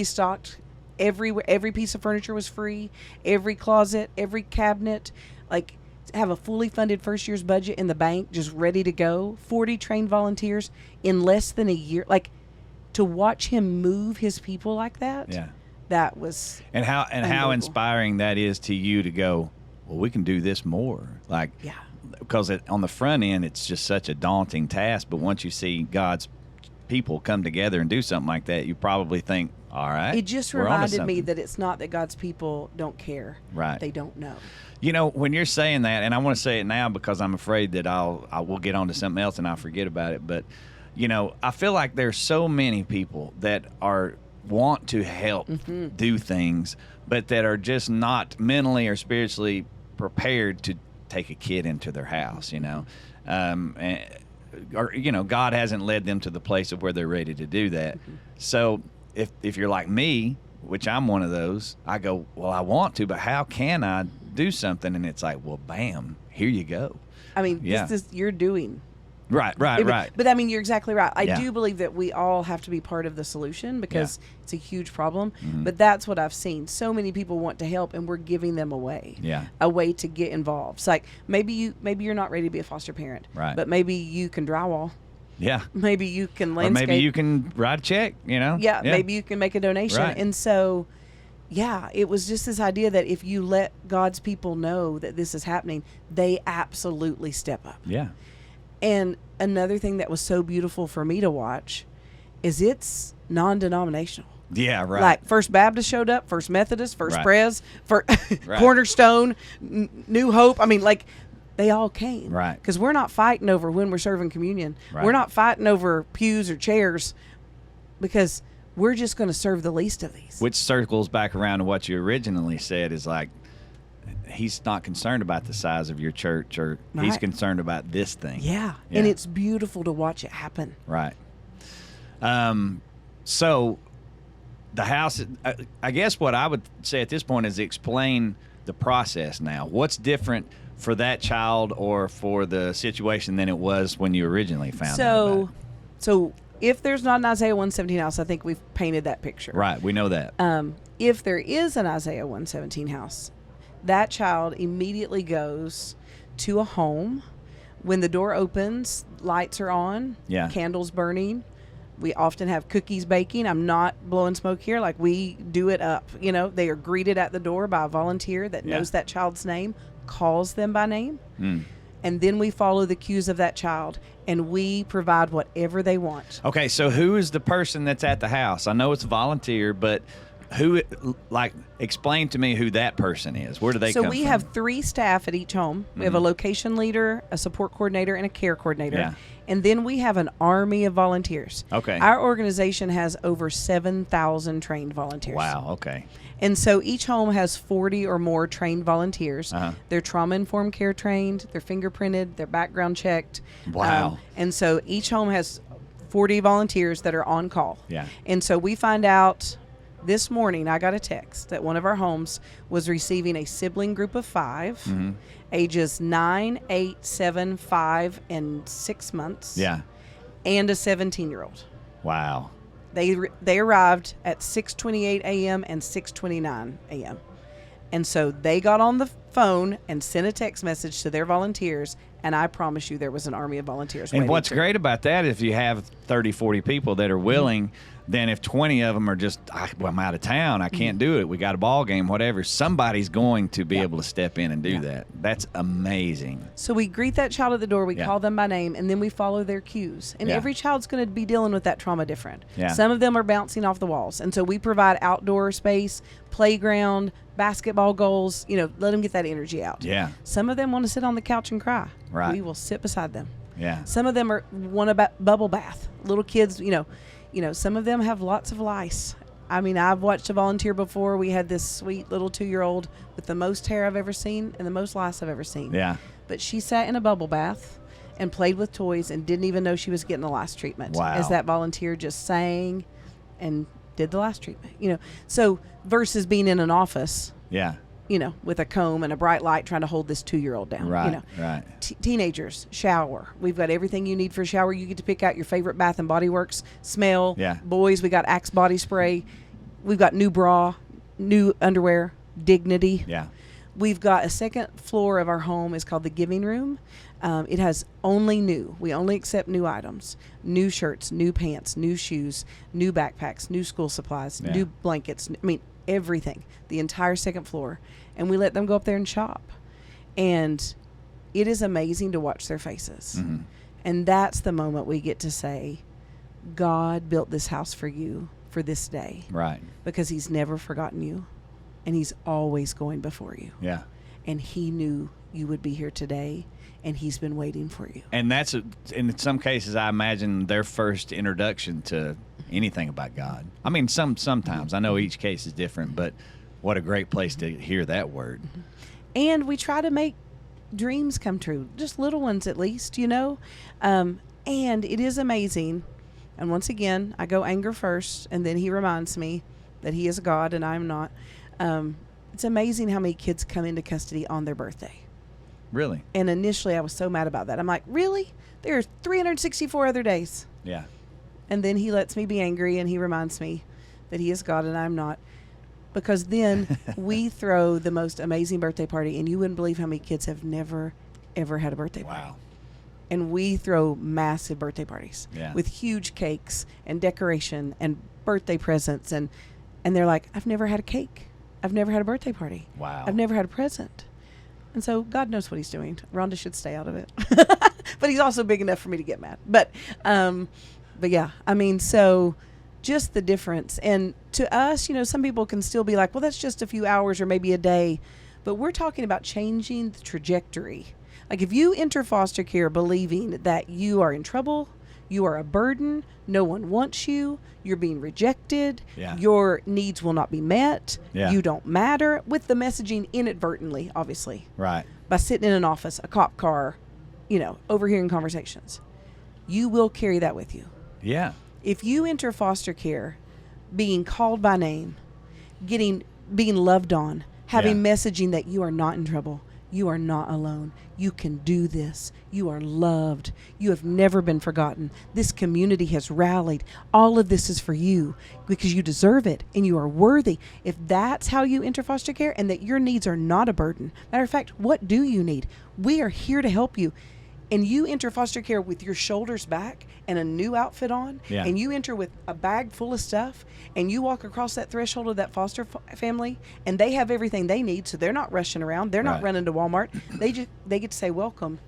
stocked. Every piece of furniture was free. Every closet, every cabinet, like have a fully funded first year's budget in the bank, just ready to go. 40 trained volunteers in less than a year. Like, to watch him move his people like that. Yeah. That was And how unbelievable. inspiring that is to you to go, well, we can do this more. Like, Yeah. because on the front end, it's just such a daunting task. But once you see God's people come together and do something like that, you probably think, all right. It just we're onto reminded me something. that it's not that God's people don't care. Right. They don't know. You know, when you're saying that, and I want to say it now because I'm afraid that I will get on to something else and I'll forget about it. But, you know, I feel like there's so many people that want to help do things, but that are just not mentally or spiritually prepared to take a kid into their house, you know. Or, you know, God hasn't led them to the place of where they're ready to do that. So if you're like me, which I'm one of those, I go, well, I want to, but how can I do something? And it's like, well, bam, here you go. I mean, Yeah. this is you're doing. Right. But I mean, you're exactly right. I Yeah. do believe that we all have to be part of the solution because it's a huge problem. Mm-hmm. But that's what I've seen. So many people want to help, and we're giving them away. Yeah. A way to get involved. It's like maybe you're not ready to be a foster parent. Right. But maybe you can drywall. Yeah. Maybe you can Or landscape. maybe you can write a check, you know? Yeah. Maybe you can make a donation. Right. And so, yeah, it was just this idea that if you let God's people know that this is happening, they absolutely step up. Yeah. And another thing that was so beautiful for me to watch is it's non-denominational. Yeah, right. Like First Baptist showed up, First Methodist, First Right. Pres, Right. Cornerstone, New Hope. I mean, like, they all came. Right. Because we're not fighting over when we're serving communion. Right. We're not fighting over pews or chairs because we're just going to serve the least of these. Which circles back around to what you originally said is like, he's not concerned about the size of your church, or he's Right. concerned about this thing. Yeah. Yeah. And it's beautiful to watch it happen. Right. So the house, I guess what I would say at this point is explain the process now. What's different for that child or for the situation than it was when you originally found out about it? So if there's not an Isaiah 117 house, I think we've painted that picture. Right, we know that. If there is an Isaiah 117 house, that child immediately goes to a home. When the door opens, lights are on, Yeah. candles burning. We often have cookies baking. I'm not blowing smoke here. Like, we do it up. You know, they are greeted at the door by a volunteer that Yeah. knows that child's name, calls them by name. Mm. And then we follow the cues of that child, and we provide whatever they want. Okay, so who is the person that's at the house? I know it's a volunteer, but who, like, explain to me who that person is. Where do they come So from? we have 3 staff at each home. We have a location leader, a support coordinator, and a care coordinator. Yeah. And then we have an army of volunteers. Okay. Our organization has over 7,000 trained volunteers. Wow, okay. And so each home has 40 or more trained volunteers. Uh-huh. They're trauma-informed care trained, they're fingerprinted, they're background checked. Wow. And so each home has 40 volunteers that are on call. Yeah. And so we find out This morning, I got a text that one of our homes was receiving a sibling group of 5, ages 9, 8, 7, 5, and 6 months. Yeah. And a 17-year-old. Wow. They arrived at 6:28 a.m. and 6:29 a.m. And so they got on the phone and sent a text message to their volunteers, and I promise you there was an army of volunteers And waiting what's to- great about that, if you have 30, 40 people that are willing, then if 20 of them are just, I'm out of town, I can't do it, we got a ball game, whatever, somebody's going to be able to step in and do that. That's amazing. So we greet that child at the door, we Yeah. call them by name, and then we follow their cues. And Yeah. every child's going to be dealing with that trauma different. Yeah. Some of them are bouncing off the walls. And so we provide outdoor space, playground, basketball goals, let them get that energy out. Yeah. Some of them want to sit on the couch and cry. Right. We will sit beside them. Yeah. Some of them want a bubble bath. Little kids, some of them have lots of lice. I mean, I've watched a volunteer before. We had this sweet little 2-year-old with the most hair I've ever seen and the most lice I've ever seen. Yeah. But she sat in a bubble bath and played with toys and didn't even know she was getting a lice treatment. Wow. As that volunteer just sang and did the lice treatment. So versus being in an office, Yeah. with a comb and a bright light trying to hold this 2-year-old down. Right. Right. Teenagers, shower. We've got everything you need for a shower. You get to pick out your favorite Bath and Body Works smell. Yeah. Boys, we got Axe body spray. We've got new bra, new underwear, Dignity. Yeah. We've got a second floor of our home is called the giving room. It has only new. We only accept new items, new shirts, new pants, new shoes, new backpacks, new school supplies, Yeah. new blankets. I mean, everything, the entire second floor. And we let them go up there and shop. And it is amazing to watch their faces. Mm-hmm. And that's the moment we get to say, God built this house for you for this day. Right. Because he's never forgotten you. And he's always going before you. Yeah. And he knew you would be here today. And he's been waiting for you. And that's, in some cases, I imagine their first introduction to anything about God. I mean, sometimes. I know each case is different, but what a great place to hear that word. And we try to make dreams come true, just little ones at least, and it is amazing. And once again, I go anger first, and then he reminds me that he is God and I'm not. It's amazing how many kids come into custody on their birthday. Really? And initially I was so mad about that. I'm like, really? There are 364 other days. Yeah. And then he lets me be angry, and he reminds me that he is God and I'm not. Because then we throw the most amazing birthday party, and you wouldn't believe how many kids have never, ever had a birthday party. Wow. And we throw massive birthday parties with huge cakes and decoration and birthday presents. And they're like, I've never had a cake. I've never had a birthday party. Wow. I've never had a present. And so God knows what he's doing. Rhonda should stay out of it. But he's also big enough for me to get mad. But yeah, I mean, so just the difference. And to us, some people can still be like, well, that's just a few hours or maybe a day. But we're talking about changing the trajectory. Like if you enter foster care believing that you are in trouble, you are a burden, no one wants you, you're being rejected, your needs will not be met, you don't matter, with the messaging inadvertently, obviously. Right. By sitting in an office, a cop car, overhearing conversations. You will carry that with you. Yeah. If you enter foster care being called by name, being loved on, having messaging that you are not in trouble, you are not alone, you can do this, you are loved, you have never been forgotten, this community has rallied, all of this is for you because you deserve it and you are worthy. If that's how you enter foster care and that your needs are not a burden, matter of fact, what do you need? We are here to help you. And you enter foster care with your shoulders back and a new outfit on, and you enter with a bag full of stuff, and you walk across that threshold of that foster family, and they have everything they need, so they're not rushing around. They're not running to Walmart. They get to say welcome.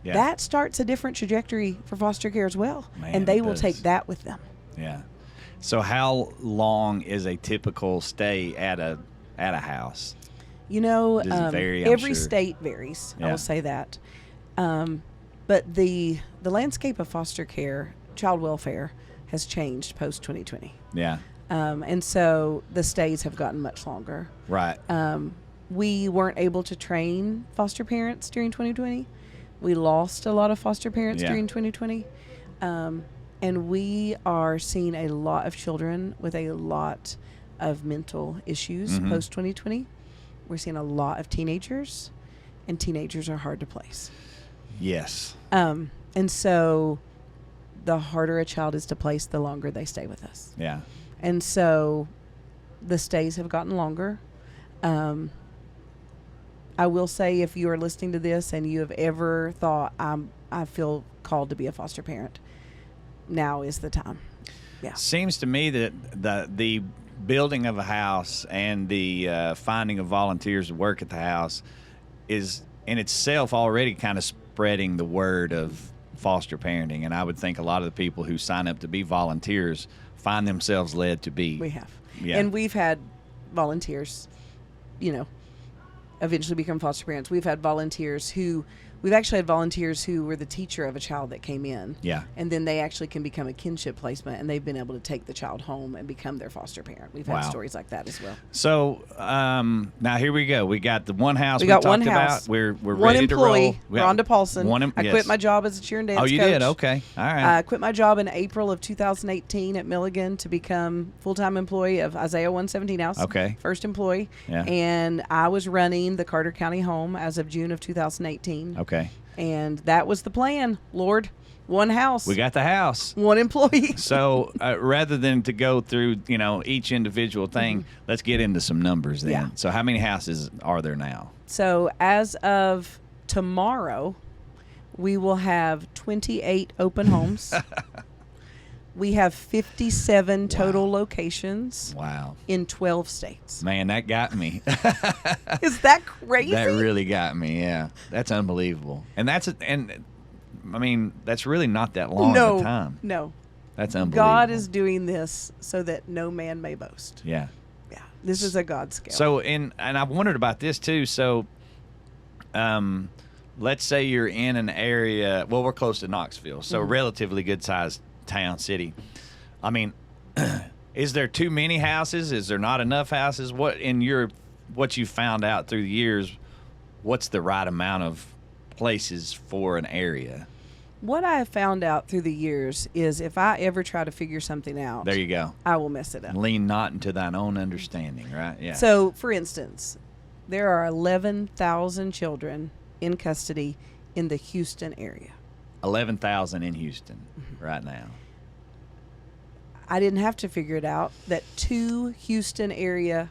Yeah. That starts a different trajectory for foster care as well, and they will take that with them. Yeah. So how long is a typical stay at a house? Does it vary? Every state varies. I will say that. But the landscape of foster care, child welfare, has changed post 2020. Yeah. And so the stays have gotten much longer. Right. We weren't able to train foster parents during 2020. We lost a lot of foster parents during 2020. And we are seeing a lot of children with a lot of mental issues post 2020. We're seeing a lot of teenagers, and teenagers are hard to place. Yes. And so the harder a child is to place, the longer they stay with us. Yeah. And so the stays have gotten longer. I will say, if you are listening to this and you have ever thought, I feel called to be a foster parent, now is the time. Yeah. Seems to me that the building of a house and the finding of volunteers to work at the house is in itself already kind of spreading the word of foster parenting. And I would think a lot of the people who sign up to be volunteers find themselves led to be. We have. Yeah. And we've had volunteers, eventually become foster parents. We've had volunteers we've actually had volunteers who were the teacher of a child that came in. Yeah. And then they actually can become a kinship placement, and they've been able to take the child home and become their foster parent. We've had stories like that as well. So now here we go. We got the one house we got talked one about. house. We're one ready to employee, roll. Ronda Paulson. I yes. quit my job as a cheer and dance coach. Oh, you did? Okay. All right. I quit my job in April of 2018 at Milligan to become full-time employee of Isaiah 117 House. Okay. First employee. Yeah. And I was running the Carter County home as of June of 2018. Okay. And that was the plan, Lord. One house. We got the house. One employee. So rather than to go through, each individual thing, let's get into some numbers then. Yeah. So how many houses are there now? So as of tomorrow, we will have 28 open homes. We have 57 total locations. Wow. In 12 states. Man, that got me. Is that crazy? That really got me. Yeah, that's unbelievable. And that's really not that long of a time. No. That's unbelievable. God is doing this so that no man may boast. Yeah. Yeah. This is a God scale. So and I've wondered about this too. So, let's say you're in an area. Well, we're close to Knoxville, so relatively good sized town, city. I mean, is there too many houses? Is there not enough houses? What you found out through the years, what's the right amount of places for an area? What I have found out through the years is if I ever try to figure something out, there you go, I will mess it up. Lean not into thine own understanding, right? Yeah. So, for instance, there are 11,000 children in custody in the Houston area. 11,000 in Houston right now. I didn't have to figure it out that 2 Houston area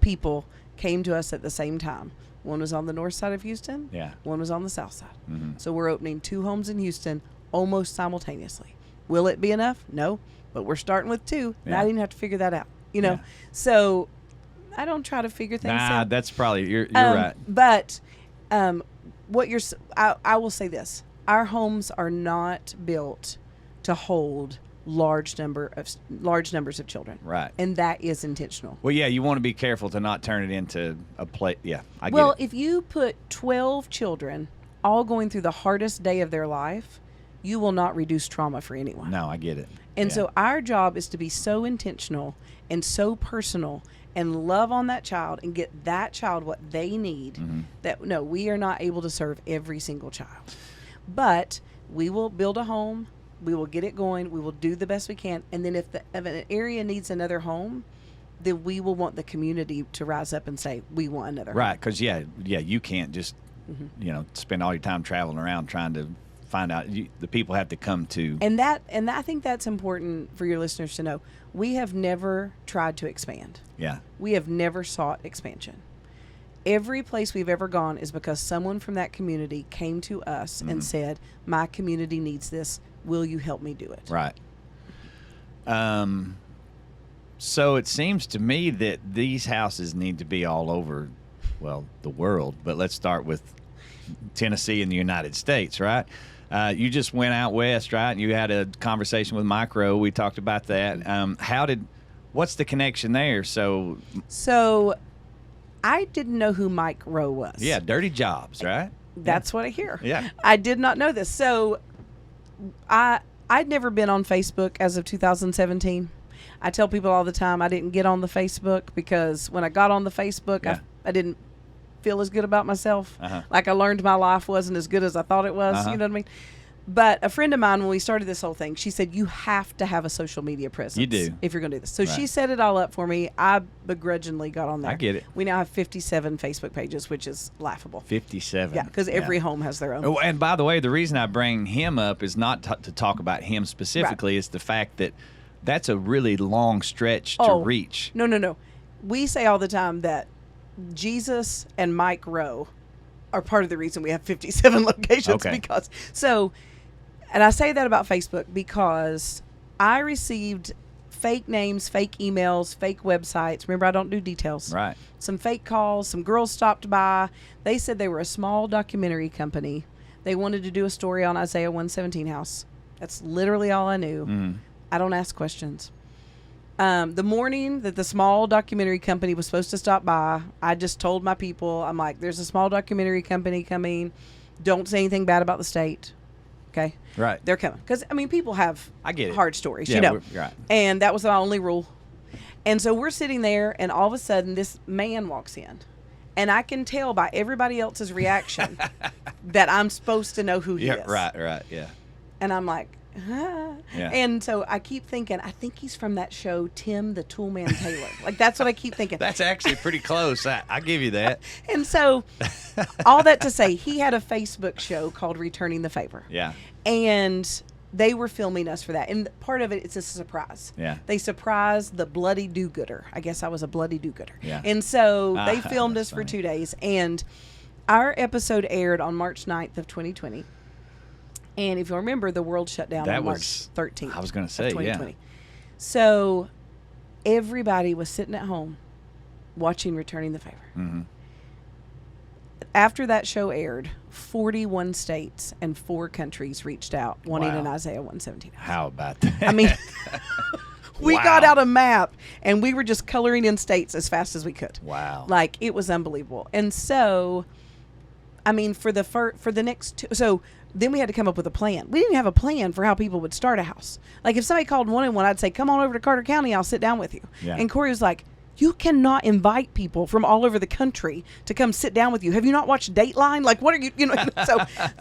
people came to us at the same time. One was on the north side of Houston. Yeah. One was on the south side. Mm-hmm. So we're opening 2 homes in Houston almost simultaneously. Will it be enough? No. But we're starting with 2. And I didn't have to figure that out. Yeah. So I don't try to figure things out. That's probably you're right. But I will say this. Our homes are not built to hold large numbers of children. Right. And that is intentional. Well, yeah, you want to be careful to not turn it into a play. Yeah, I get it. Well, if you put 12 children all going through the hardest day of their life, you will not reduce trauma for anyone. No, I get it. And so our job is to be so intentional and so personal and love on that child and get that child what they need that, no, we are not able to serve every single child. But we will build a home. We will get it going. We will do the best we can. And then if an area needs another home, then we will want the community to rise up and say, we want another home. Right, because, you can't just, spend all your time traveling around trying to find out. The people have to come to. And I think that's important for your listeners to know. We have never tried to expand. Yeah. We have never sought expansion. Every place we've ever gone is because someone from that community came to us and said, my community needs this. Will you help me do it? Right. So it seems to me that these houses need to be all over, the world. But let's start with Tennessee and the United States, right? You just went out west, right? And you had a conversation with Micro. We talked about that. What's the connection there? So I didn't know who Mike Rowe was. Yeah, Dirty Jobs, right? That's what I hear. Yeah. I did not know this. So I'd never been on Facebook as of 2017. I tell people all the time I didn't get on the Facebook because when I got on the Facebook, I didn't feel as good about myself. Uh-huh. Like I learned my life wasn't as good as I thought it was. Uh-huh. You know what I mean? But a friend of mine, when we started this whole thing, she said, you have to have a social media presence. You do. If you're going to do this. So Right. she set it all up for me. I begrudgingly got on there. I get it. We now have 57 Facebook pages, which is laughable. 57. Yeah, because every home has their own. Oh, and by the way, the reason I bring him up is not to talk about him specifically. It's the fact that that's a really long stretch to reach. No. We say all the time that Jesus and Mike Rowe are part of the reason we have 57 locations. Okay. And I say that about Facebook because I received fake names, fake emails, fake websites. Remember, I don't do details. Right. Some fake calls. Some girls stopped by. They said they were a small documentary company. They wanted to do a story on Isaiah 117 house. That's literally all I knew. Mm. I don't ask questions. The morning that the small documentary company was supposed to stop by, I just told my people, I'm like, there's a small documentary company coming. Don't say anything bad about the state. Okay? Right. They're coming. Because, I mean, people have I get it. hard stories, Yeah, you know. right. And that was my only rule. And so we're sitting there, and all of a sudden, this man walks in. And I can tell by everybody else's reaction that I'm supposed to know who he is. Right, yeah. And I'm like, huh? Yeah. And so I keep thinking, I think he's from that show, Tim the Toolman Taylor. Like, that's what I keep thinking. That's actually pretty close. I give you that. And so, all that to say, he had a Facebook show called Returning the Favor. Yeah. And they were filming us for that. And part of it's a surprise. Yeah. They surprised the bloody do-gooder. I guess I was a bloody do-gooder. Yeah. And so they filmed that's us for funny. 2 days. And our episode aired on March 9th of 2020. And if you'll remember, the world shut down That on March was- 13th. I was gonna say, of yeah. 2020. So everybody was sitting at home watching Returning the Favor. Mm-hmm. After that show aired, 41 states and 4 countries reached out wanting Wow. an Isaiah 117 house. How about that? I mean, we Wow. got out a map and we were just coloring in states as fast as we could. Wow. Like, it was unbelievable. And so, I mean, for the next two, so then we had to come up with a plan. We didn't have a plan for how people would start a house. Like, if somebody called one and one, I'd say, come on over to Carter County, I'll sit down with you. Yeah. And Corey was like, you cannot invite people from all over the country to come sit down with you. Have you not watched Dateline? Like, what are you know?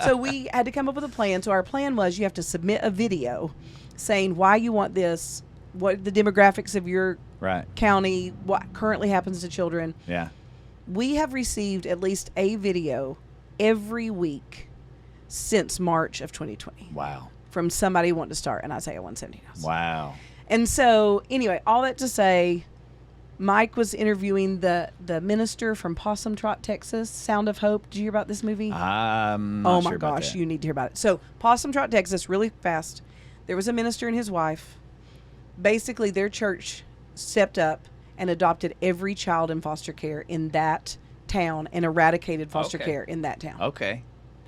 So we had to come up with a plan. So our plan was, you have to submit a video saying why you want this, what the demographics of your Right. county, what currently happens to children. Yeah. We have received at least a video every week since March of 2020 Wow. from somebody wanting to start an Isaiah 117 house. Wow. And so, anyway, all that to say, Mike was interviewing the minister from Possum Trot, Texas, Sound of Hope. Did you hear about this movie? I'm not Oh my sure about gosh, that. you need to hear about it. So, Possum Trot, Texas, really fast. There was a minister and his wife. Basically, their church stepped up and adopted every child in foster care in that town and eradicated foster Okay. care in that town. Okay.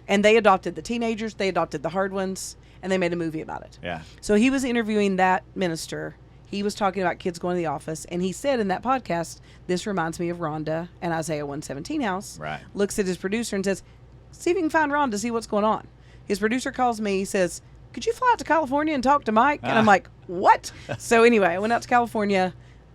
And they adopted the teenagers, they adopted the hard ones, and they made a movie about it. Yeah. So he was interviewing that minister. He was talking about kids going to the office, and he said in that podcast, this reminds me of Rhonda and Isaiah 117 house. Right. Looks at his producer and says, see if you can find Rhonda, see what's going on. His producer calls me, he says, could you fly out to California and talk to Mike? And I'm like, what? So anyway, I went out to California.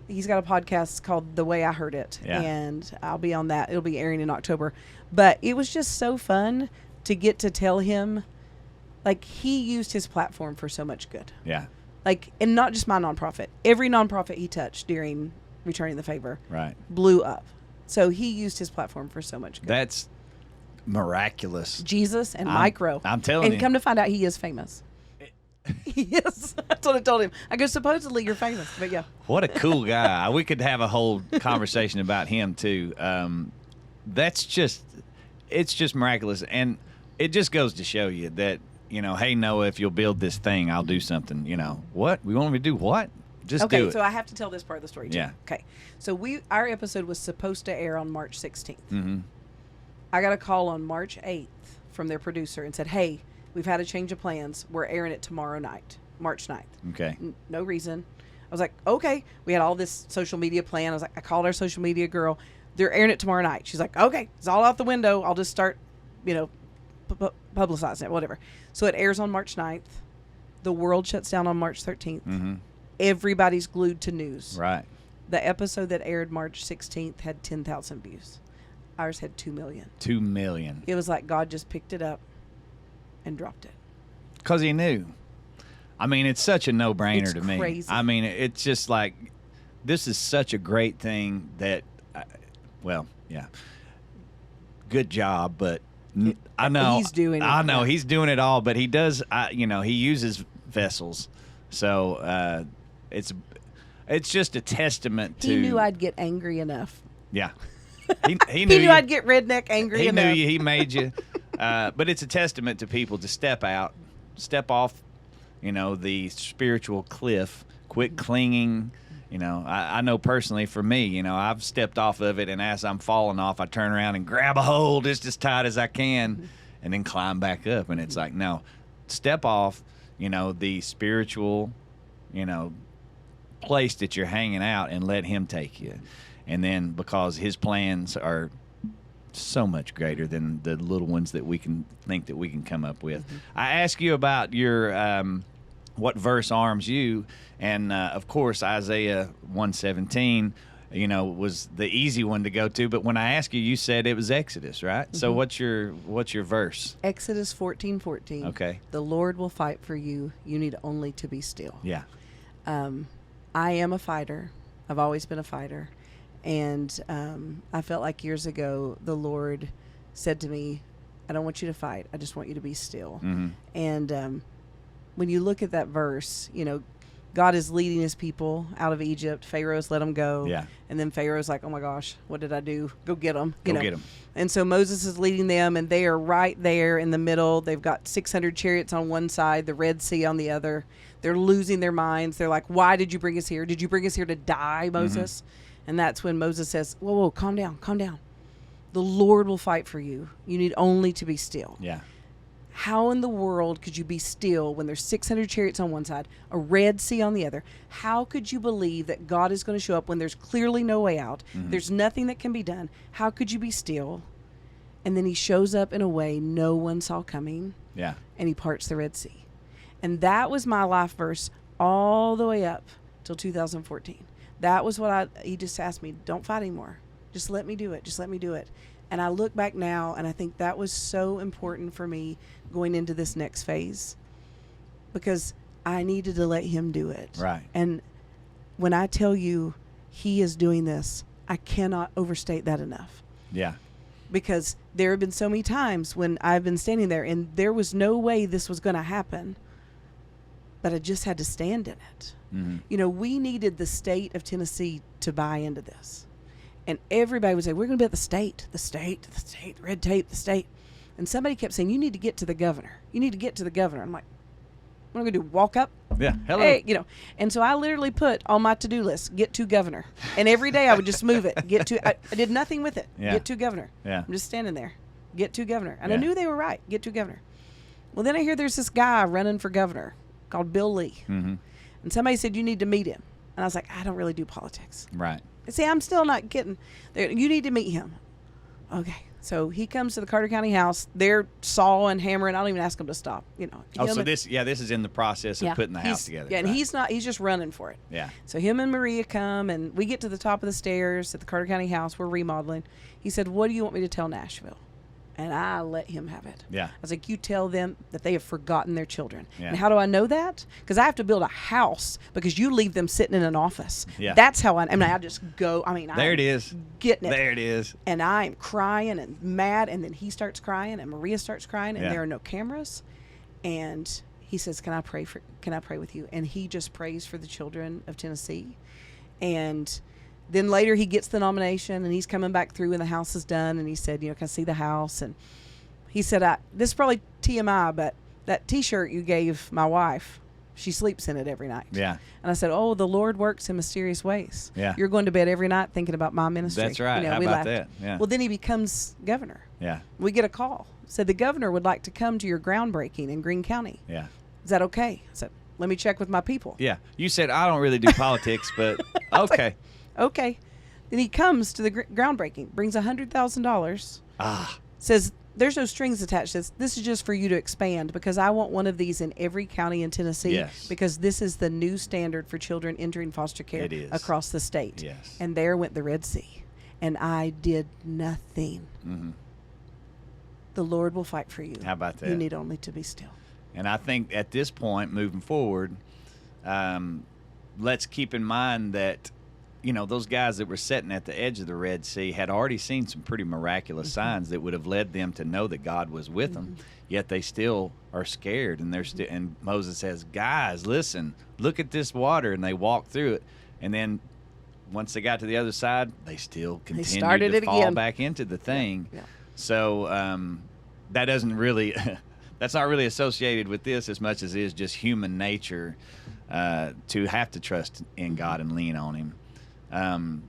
He's got a podcast called The Way I Heard It, Yeah. and I'll be on that. It'll be airing in October. But it was just so fun to get to tell him, like, he used his platform for so much good. Yeah. Like, and not just my nonprofit. Every nonprofit he touched during Returning the Favor Right. blew up. So he used his platform for so much good. That's miraculous. Jesus and I'm- Mike Rowe. I'm telling and you. come to find out, he is famous. He is. That's what I told him. I go, supposedly you're famous, but yeah. What a cool guy. We could have a whole conversation about him too. It's just miraculous. And it just goes to show you that, hey, Noah, if you'll build this thing, I'll do something. What? We want me to do what? Just do Okay, it. so I have to tell this part of the story too. Yeah. Okay. So our episode was supposed to air on March 16th. Mm-hmm. I got a call on March 8th from their producer and said, hey, we've had a change of plans. We're airing it tomorrow night, March 9th. Okay. No reason. I was like, okay. We had all this social media plan. I called our social media girl. They're airing it tomorrow night. She's like, okay, it's all out the window. I'll just start, publicizing it, whatever. So it airs on March 9th. The world shuts down on March 13th. Mm-hmm. Everybody's glued to news. Right. The episode that aired March 16th had 10,000 views. Ours had 2 million. 2 million. It was like God just picked it up and dropped it. because he knew. I mean, it's such a no-brainer It's to me. crazy. I mean, it's just like, this is such a great thing that, well, yeah, good job, but I know He's doing it. I know Yeah. he's doing it all, but he does. He uses vessels, so it's just a testament to. He knew I'd get angry enough. Yeah, he He knew knew I'd get redneck angry He enough. knew you. He made you. But it's a testament to people to step off, the spiritual cliff, quit clinging. I know personally for me, I've stepped off of it, and as I'm falling off, I turn around and grab a hold just as tight as I can and then climb back up. And it's like, no, step off, the spiritual, place that you're hanging out and let him take you. And then because his plans are so much greater than the little ones that we can think that we can come up with. I asked you about your what verse arms you, and of course Isaiah 117 was the easy one to go to, but when I asked you, you said it was Exodus, right? So what's your verse? Exodus 14:14. Okay. The Lord will fight for you. You need only to be still. Yeah. I am a fighter. I've always been a fighter. And I felt like years ago the Lord said to me, I don't want you to fight. I just want you to be still. Mm-hmm. And when you look at that verse, God is leading his people out of Egypt. Pharaoh's let them go. Yeah. And then Pharaoh's like, oh, my gosh, what did I do? Go get them. Go get them. And so Moses is leading them, and they are right there in the middle. They've got 600 chariots on one side, the Red Sea on the other. They're losing their minds. They're like, why did you bring us here? Did you bring us here to die, Moses? Mm-hmm. And that's when Moses says, whoa, calm down, calm down. The Lord will fight for you. You need only to be still. Yeah. How in the world could you be still when there's 600 chariots on one side, a Red Sea on the other? How could you believe that God is going to show up when there's clearly no way out? Mm-hmm. There's nothing that can be done. How could you be still? And then he shows up in a way no one saw coming. Yeah. And he parts the Red Sea. And that was my life verse all the way up till 2014. That was what he just asked me, don't fight anymore. Just let me do it. Just let me do it. And I look back now, and I think that was so important for me going into this next phase, because I needed to let him do it. Right. And when I tell you he is doing this, I cannot overstate that enough. Yeah. Because there have been so many times when I've been standing there and there was no way this was going to happen, but I just had to stand in it. Mm-hmm. We needed the state of Tennessee to buy into this. And everybody would say, we're going to be at the state, red tape, the state. And somebody kept saying, you need to get to the governor. You need to get to the governor. I'm like, what am I going to do, walk up? Yeah, hello. Hey, And so I literally put on my to-do list, get to governor. And every day I would just move it. I did nothing with it. Yeah. Get to governor. Yeah. I'm just standing there. Get to governor. And I Yeah. knew they were right. Get to governor. Well, then I hear there's this guy running for governor called Bill Lee. Mm-hmm. And somebody said, you need to meet him. And I was like, I don't really do politics. Right. See, I'm still not getting there. You need to meet him. Okay. So he comes to the Carter County House. They're sawing, hammering. I don't even ask him to stop. So this is in the process of putting the house together. Yeah, and right. he's just running for it. Yeah. So him and Maria come, and we get to the top of the stairs at the Carter County House. We're remodeling. He said, what do you want me to tell Nashville? And I let him have it. Yeah. I was like, you tell them that they have forgotten their children. Yeah. And how do I know that? Because I have to build a house because you leave them sitting in an office. Yeah. That's how I just go. There it is. Getting it. There it is. And I'm crying and mad. And then he starts crying and Maria starts crying and Yeah. there are no cameras. And he says, can I pray with you? And he just prays for the children of Tennessee. And then later he gets the nomination and he's coming back through when the house is done. And he said, can I see the house? And he said, this is probably TMI, but that T-shirt you gave my wife, she sleeps in it every night. Yeah. And I said, oh, the Lord works in mysterious ways. Yeah. You're going to bed every night thinking about my ministry. That's right. How we about laughed. that? Yeah. Well, then he becomes governor. Yeah. We get a call. Said the governor would like to come to your groundbreaking in Greene County. Yeah. Is that okay? I said, let me check with my people. Yeah. You said, I don't really do politics, but okay. Okay. Then he comes to the groundbreaking, brings $100,000. Says, there's no strings attached to this. This is just for you to expand because I want one of these in every county in Tennessee. Yes. Because this is the new standard for children entering foster care It is. across the state. Yes. And there went the Red Sea. And I did nothing. Mm-hmm. The Lord will fight for you. How about that? You need only to be still. And I think at this point, moving forward, let's keep in mind that, those guys that were sitting at the edge of the Red Sea had already seen some pretty miraculous signs that would have led them to know that God was with them. Yet they still are scared, and and Moses says, "Guys, listen, look at this water," and they walk through it, and then once they got to the other side, they still continued to fall back into the thing. Yeah. So that doesn't really. That's not really associated with this as much as it is just human nature to have to trust in God and lean on Him. I'm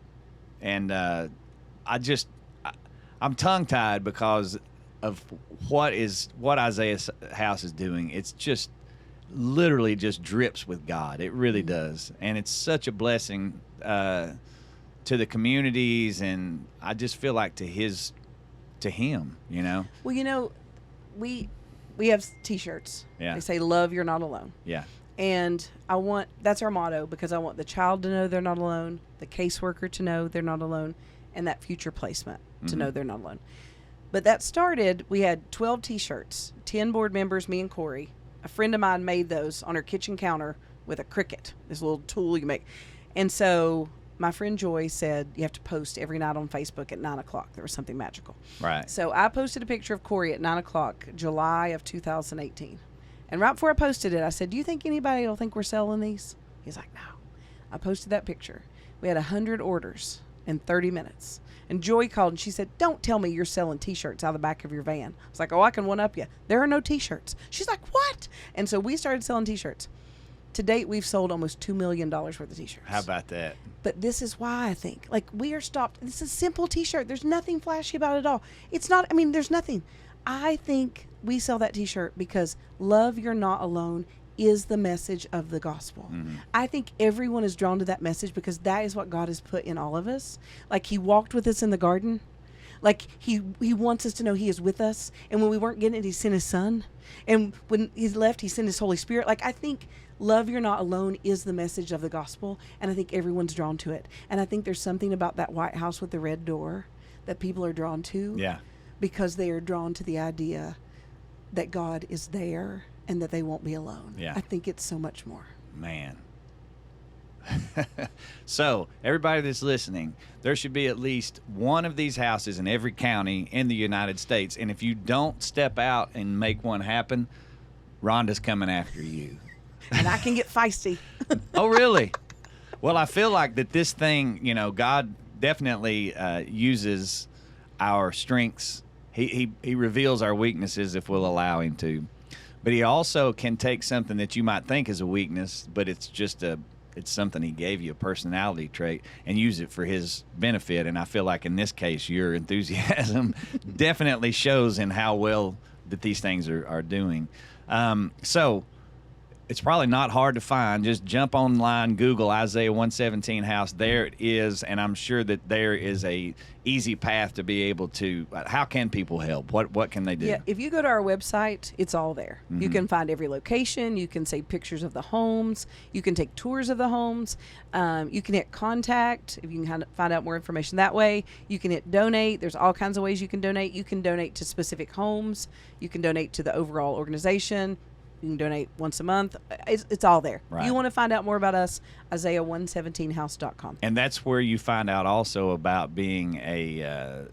tongue-tied because of what Isaiah's house is doing. It's just literally just drips with God. It really does. And it's such a blessing to the communities, and I just feel like to him, Well, we have T-shirts. Yeah. They say, "Love, you're not alone." Yeah. And that's our motto, because I want the child to know they're not alone, the caseworker to know they're not alone, and that future placement to know they're not alone. But that started, we had 12 T-shirts, 10 board members, me and Corey. A friend of mine made those on her kitchen counter with a Cricut, this little tool you make. And so my friend Joy said, you have to post every night on Facebook at 9 o'clock. There was something magical. Right. So I posted a picture of Corey at 9 o'clock, July of 2018. And right before I posted it, I said, "Do you think anybody will think we're selling these?" He's like, "No." I posted that picture. We had 100 orders in 30 minutes. And Joy called and she said, "Don't tell me you're selling T-shirts out of the back of your van." I was like, "Oh, I can one-up you. There are no T-shirts." She's like, "What?" And so we started selling T-shirts. To date, we've sold almost $2 million worth of T-shirts. How about that? But this is why I think, we are stopped. This is a simple T-shirt. There's nothing flashy about it at all. It's not, there's nothing. I think we sell that T-shirt because love, you're not alone is the message of the gospel. I think everyone is drawn to that message because that is what God has put in all of us. Like He walked with us in the garden. Like he wants us to know He is with us. And when we weren't getting it, He sent His Son. And when He's left, He sent His Holy Spirit. I think love, you're not alone is the message of the gospel. And I think everyone's drawn to it. And I think there's something about that white house with the red door that people are drawn to. Yeah. Because they are drawn to the idea that God is there and that they won't be alone. Yeah. I think it's so much more. Man. So, everybody that's listening, there should be at least one of these houses in every county in the United States. And if you don't step out and make one happen, Rhonda's coming after you. And I can get feisty. Oh, really? Well, I feel like that this thing, God definitely uses our strengths. He reveals our weaknesses if we'll allow Him to. But He also can take something that you might think is a weakness, but it's something He gave you, a personality trait, and use it for His benefit. And I feel like in this case, your enthusiasm definitely shows in how well that these things are doing. So it's probably not hard to find. Just jump online, Google Isaiah 117 house. There it is, and I'm sure that there is a easy path to be able to. How can people help? What can they do? Yeah, if you go to our website, it's all there. You can find every location. You can see pictures of the homes. You can take tours of the homes. You can hit contact if you can kind of find out more information that way. You can hit donate. There's all kinds of ways you can donate. You can donate to specific homes. You can donate to the overall organization. You can donate once a month. It's all there. Right. You want to find out more about us, Isaiah117house.com. And that's where you find out also about being a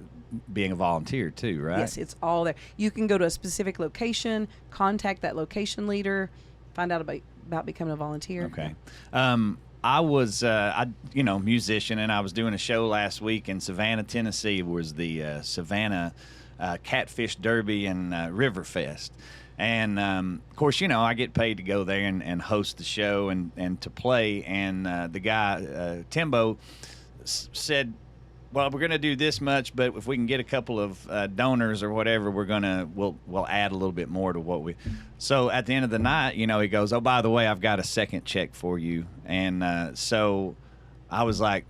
volunteer too, right? Yes, it's all there. You can go to a specific location, contact that location leader, find out about becoming a volunteer. Okay. I was, musician, and I was doing a show last week in Savannah, Tennessee. It was the Savannah Catfish Derby and Riverfest. And, of course, I get paid to go there and host the show and to play. And the guy, Timbo, said, well, we're going to do this much, but if we can get a couple of donors or whatever, we'll add a little bit more to what we. So at the end of the night, he goes, oh, by the way, I've got a second check for you. And so I was like,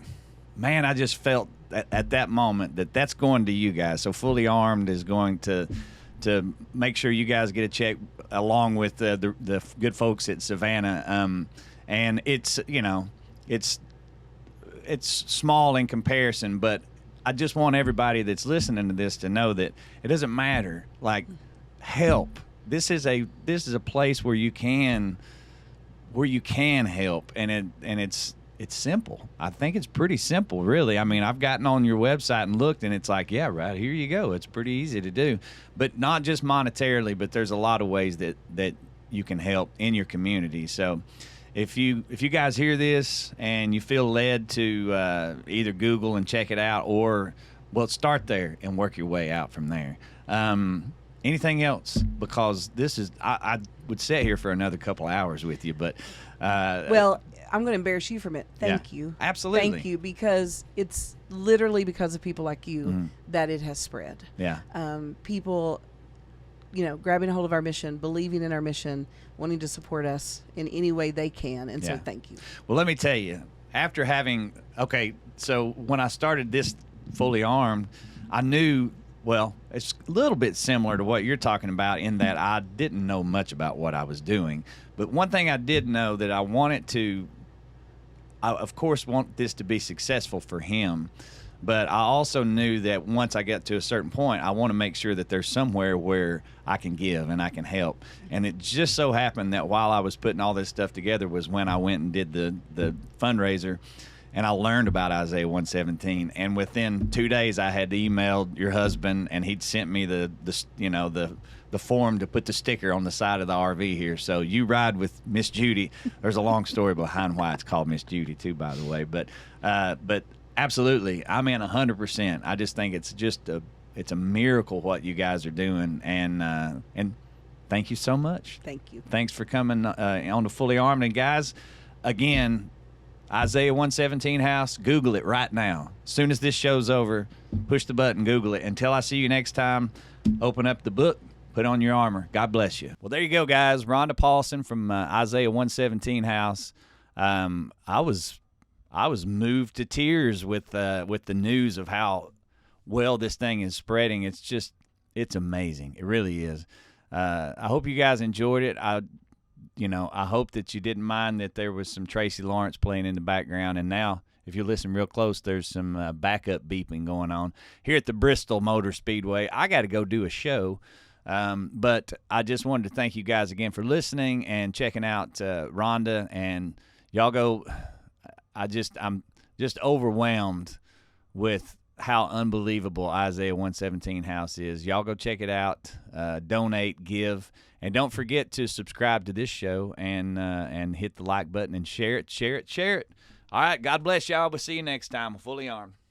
man, I just felt at that moment that's going to you guys. So Fully Armed is going to make sure you guys get a check along with the good folks at Savannah. And it's small in comparison, but I just want everybody that's listening to this to know that it doesn't matter. Like, help. this is a place where you can help, and it's simple. I think it's pretty simple, really. I mean, I've gotten on your website and looked, and it's like, yeah, right, here you go. It's pretty easy to do, but not just monetarily, but there's a lot of ways that you can help in your community. So if you guys hear this and you feel led to either Google and check it out, or, well, start there and work your way out from there. Anything else? Because this is, I would sit here for another couple hours with you, but well, I'm going to embarrass you from it. Thank you. Absolutely. Thank you, because it's literally because of people like you that it has spread. Yeah. People, grabbing a hold of our mission, believing in our mission, wanting to support us in any way they can. And so thank you. Well, let me tell you, after so when I started this Fully Armed, I knew, well, it's a little bit similar to what you're talking about in that I didn't know much about what I was doing. But one thing I did know, that I of course want this to be successful for him, but I also knew that once I get to a certain point, I want to make sure that there's somewhere where I can give and I can help. And it just so happened that while I was putting all this stuff together was when I went and did the fundraiser, and I learned about Isaiah 117. And within 2 days, I had emailed your husband, and he'd sent me the form to put the sticker on the side of the RV here. So you ride with Miss Judy. There's a long story behind why it's called Miss Judy too, by the way. But absolutely, I'm in 100%. I just think it's it's a miracle what you guys are doing, and thank you so much. Thank you. Thanks for coming on to Fully Armed. And guys, again, Isaiah 117 House, Google it right now. As soon as this show's over, push the button, Google it. Until I see you next time, open up the book, put on your armor. God bless you. Well, there you go, guys. Ronda Paulson from Isaiah 117 House. I was moved to tears with the news of how well this thing is spreading. It's amazing. It really is. I hope you guys enjoyed it. I hope that you didn't mind that there was some Tracy Lawrence playing in the background. And now, if you listen real close, there's some backup beeping going on here at the Bristol Motor Speedway. I got to go do a show. But I just wanted to thank you guys again for listening and checking out Rhonda. And y'all go, I'm just overwhelmed with how unbelievable Isaiah 117 House is. Y'all go check it out, donate, give. And don't forget to subscribe to this show and hit the like button and share it. All right, God bless y'all. We'll see you next time. Fully Armed.